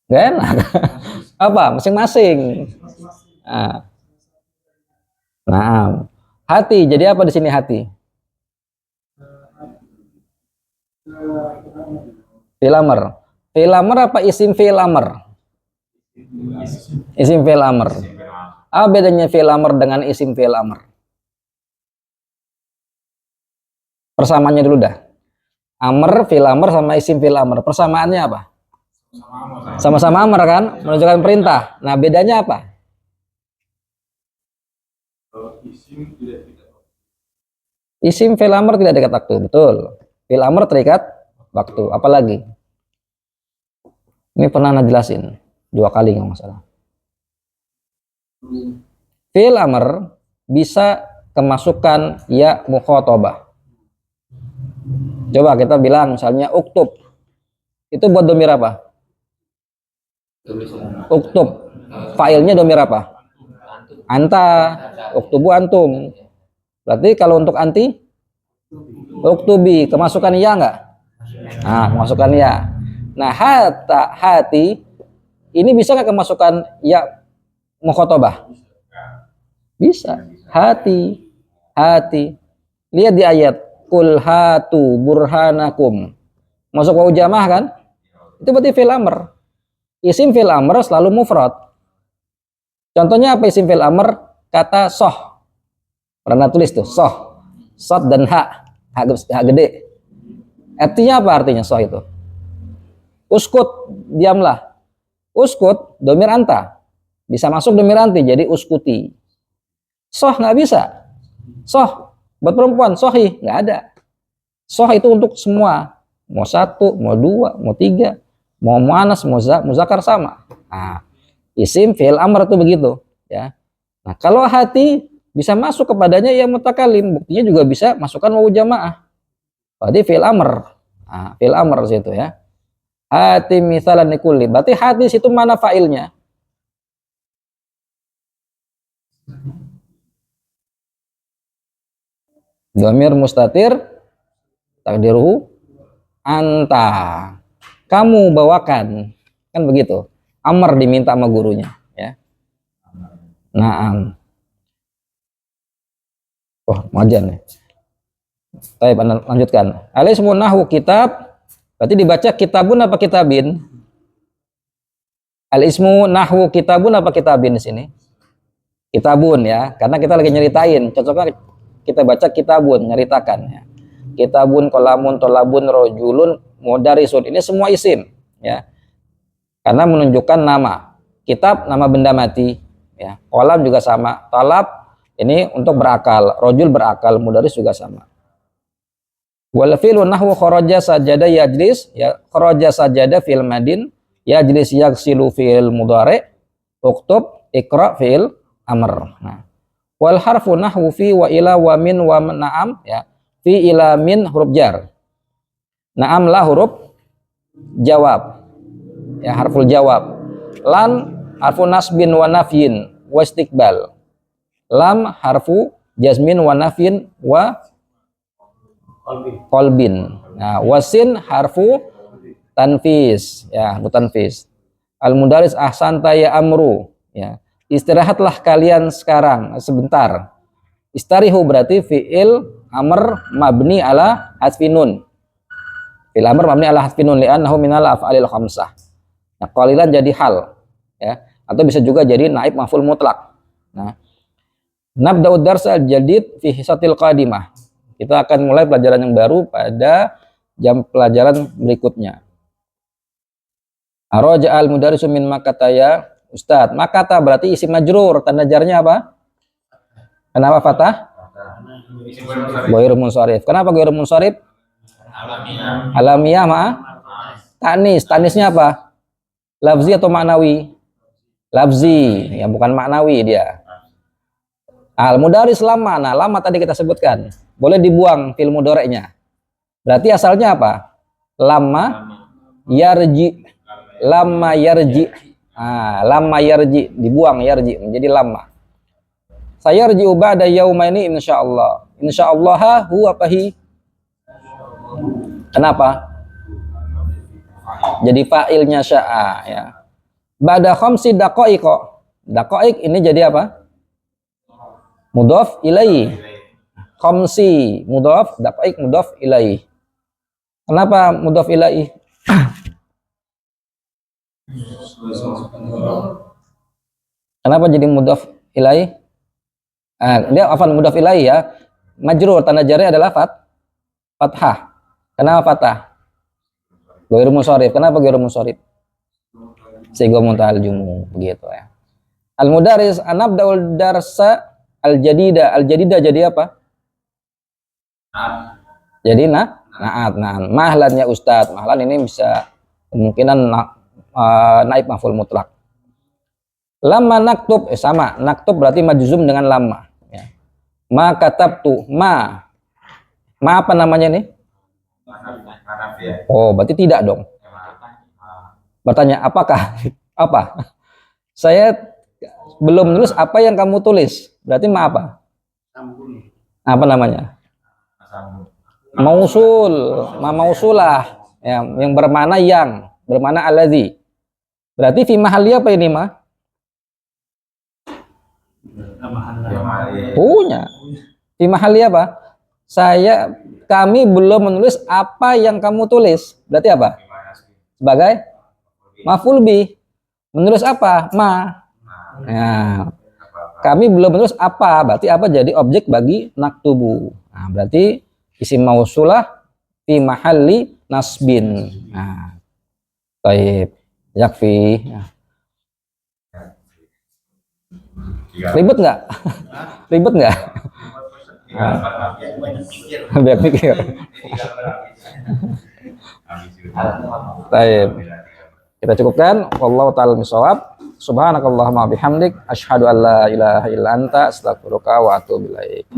[SPEAKER 1] Nggak enak. Apa? Masing-masing. Nah, hati. Jadi apa di sini hati? Fi'il amr. Fi'il amr apa isim fi'il amr? Isim fi'il amr. Apa bedanya fi'il amr dengan isim fi'il amr? Persamaannya dulu dah. Amr, fi'il amr sama isim fi'il amr. Persamaannya apa? Sama-sama amr kan? Menunjukkan perintah. Nah, bedanya apa? Isim fi'il amr tidak terikat waktu, betul. Fi'il amr terikat waktu. Apalagi? Ini pernah jelasin 2 kali nggak masalah. Fi'il amr bisa kemasukan ya mukhatabah. Coba kita bilang misalnya uktub. Itu buat domir apa? Uktub. Failnya domir apa? Anta. Uktubu antum. Berarti kalau untuk anti, uktubi. Kemasukan ya nggak? Nah, kemasukan ya. Nah, hati ini bisa nggak kemasukan ya mukhatabah? Bisa. Hati. Lihat di ayat. Qul hatu burhanakum. Masuk wawu jamaah kan? Itu berarti fi'il amr. Isim fi'il amr selalu mufrad. Contohnya apa isim fi'il amr? Kata soh. Pernah tulis tuh, soh. Sod dan ha. Ha gede. Artinya apa artinya soh itu? Uskut, diamlah. Uskut, domir anta. Bisa masuk domir anti, jadi uskuti. Soh nggak bisa. Soh buat perempuan, sohi nggak ada. Soh itu untuk semua, mau 1, mau 2, mau 3, mau muannas, mau muzakkar sama. Nah, isim fi'il amr itu begitu, ya. Nah, kalau hati bisa masuk kepadanya yang mutakalim, buktinya juga bisa masukkan wawu jamaah. Berarti fi'il amr. Nah, fi'il amr situ ya. Hati misalan nikulli. Berarti hati situ mana fa'ilnya? Dhamir mustatir takdiruhu anta. Kamu bawakan. Kan begitu. Amr diminta sama gurunya, ya. Naam. Oh, majan nih. Baik, lanjutkan. Al-ismu nahwu kitab. Berarti dibaca kitabun apa kitabin? Al-ismu nahwu kitabun apa kitabin di sini? Kitabun ya, karena kita lagi nyeritain. Cocoknya kita baca kitabun, nyeritakan ya. Kitabun, kolamun, tolabun, rojulun, mudarisun. Ini semua isim ya. Karena menunjukkan nama. Kitab nama benda mati ya. Kolam juga sama. Talab ini untuk berakal. Rojul berakal, mudaris juga sama. Wal fi'lu nahwu kharaja sajada yajlis ya. Kharaja sajada fi'il madin, yajlis yaghsilu fi'il mudhari, uktub iqra fi'il amr. Nah, wal harfu nahwu fi wa ila wa min wa na'am ya. Fi ila min huruf jar. Na'am la huruf jawab. Ya, harful jawab. Lan harfu nasbin wa nafyin wa istiqbal. Lam harfu jazmin wa nafyin wa qalbin. Nah, wasin harfu tanfis ya, mutanfis. Al mudaris ahsanta ya amru ya. Istirahatlah kalian sekarang sebentar. Istarihu berarti fi'il amr mabni ala hasfinun. Fi'il amr mabni ala hasfinun li'annahu minal af'alil khamsah. Nah, qalilan jadi hal ya, atau bisa juga jadi naib maf'ul mutlak. Nah, nabda'ud darsal jadid fi hisatil qadimah. Kita akan mulai pelajaran yang baru pada jam pelajaran berikutnya. Raja al mudarisu min makata ya Ustadz. Makata berarti isim majrur, tanda jarnya apa? Kenapa fatah? Ghairul munsharif. Kenapa ghairul munsharif? Alamiah tanis. Tanisnya apa? Lafzi atau maknawi? Lafzi, ya bukan maknawi dia. Al mudaris lama. Nah, lama tadi kita sebutkan. Boleh dibuang fil mudhari'nya. Berarti asalnya apa? Lama yarji. Lama yarji. Lama yarji, dibuang yarji menjadi lama. Saya yarji ba'da yaumaini insyaallah. Insyaallah huwa fahi. Kenapa? Jadi fa'ilnya sya'a ya. Ba'da khamsi daqaiq. Daqaiq ini jadi apa? Mudhaf ilaihi. Khamsi mudhaf, daqaiq mudhaf ilaihi. Kenapa mudhaf ilaihi? Kenapa jadi mudhaf ilaihi? Dia afan mudhaf ilaihi ya. Majrur, tanda jarnya adalah fathah. Kenapa fathah? Ghairul munsharif. Kenapa ghairul munsharif? Sigo muntahal jumu begitu ya. Al mudaris anabdaul darsa al jadida. Al jadida jadi apa? Jadi naat. Mahlannya ustadz. Mahlan ini bisa kemungkinan naib maf'ul mutlak. Lama naktub sama. Naktub berarti majzum dengan lama ya. Ma katabtu ma apa namanya nih? Oh, berarti tidak dong. Bertanya, apakah? Apa? Saya belum nulis apa yang kamu tulis. Berarti ma apa? Apa namanya? Mausul. Ma mausulah. Ya, yang bermana yang. Bermana alladzi. Berarti fi mahalli apa ini ma? Punya. Fi mahalli apa? Kami belum menulis apa yang kamu tulis. Berarti apa? Sebagai maf'ul bih. Menulis apa? Ma. Nah, kami belum menulis apa. Berarti apa? Jadi objek bagi naktubu. Nah, berarti isim mausulah fi mahalli nasbin. Nah, baik. Yakfi. Nah. Ribet nggak? Ribet nggak? Biar mikir. Baik. Kita cukupkan. Wallahu ta'ala misawab. Subhanakallahumma bihamdik. Asyhadu an la ilaha illa anta. Astaghfiruka wa atubu ilaik.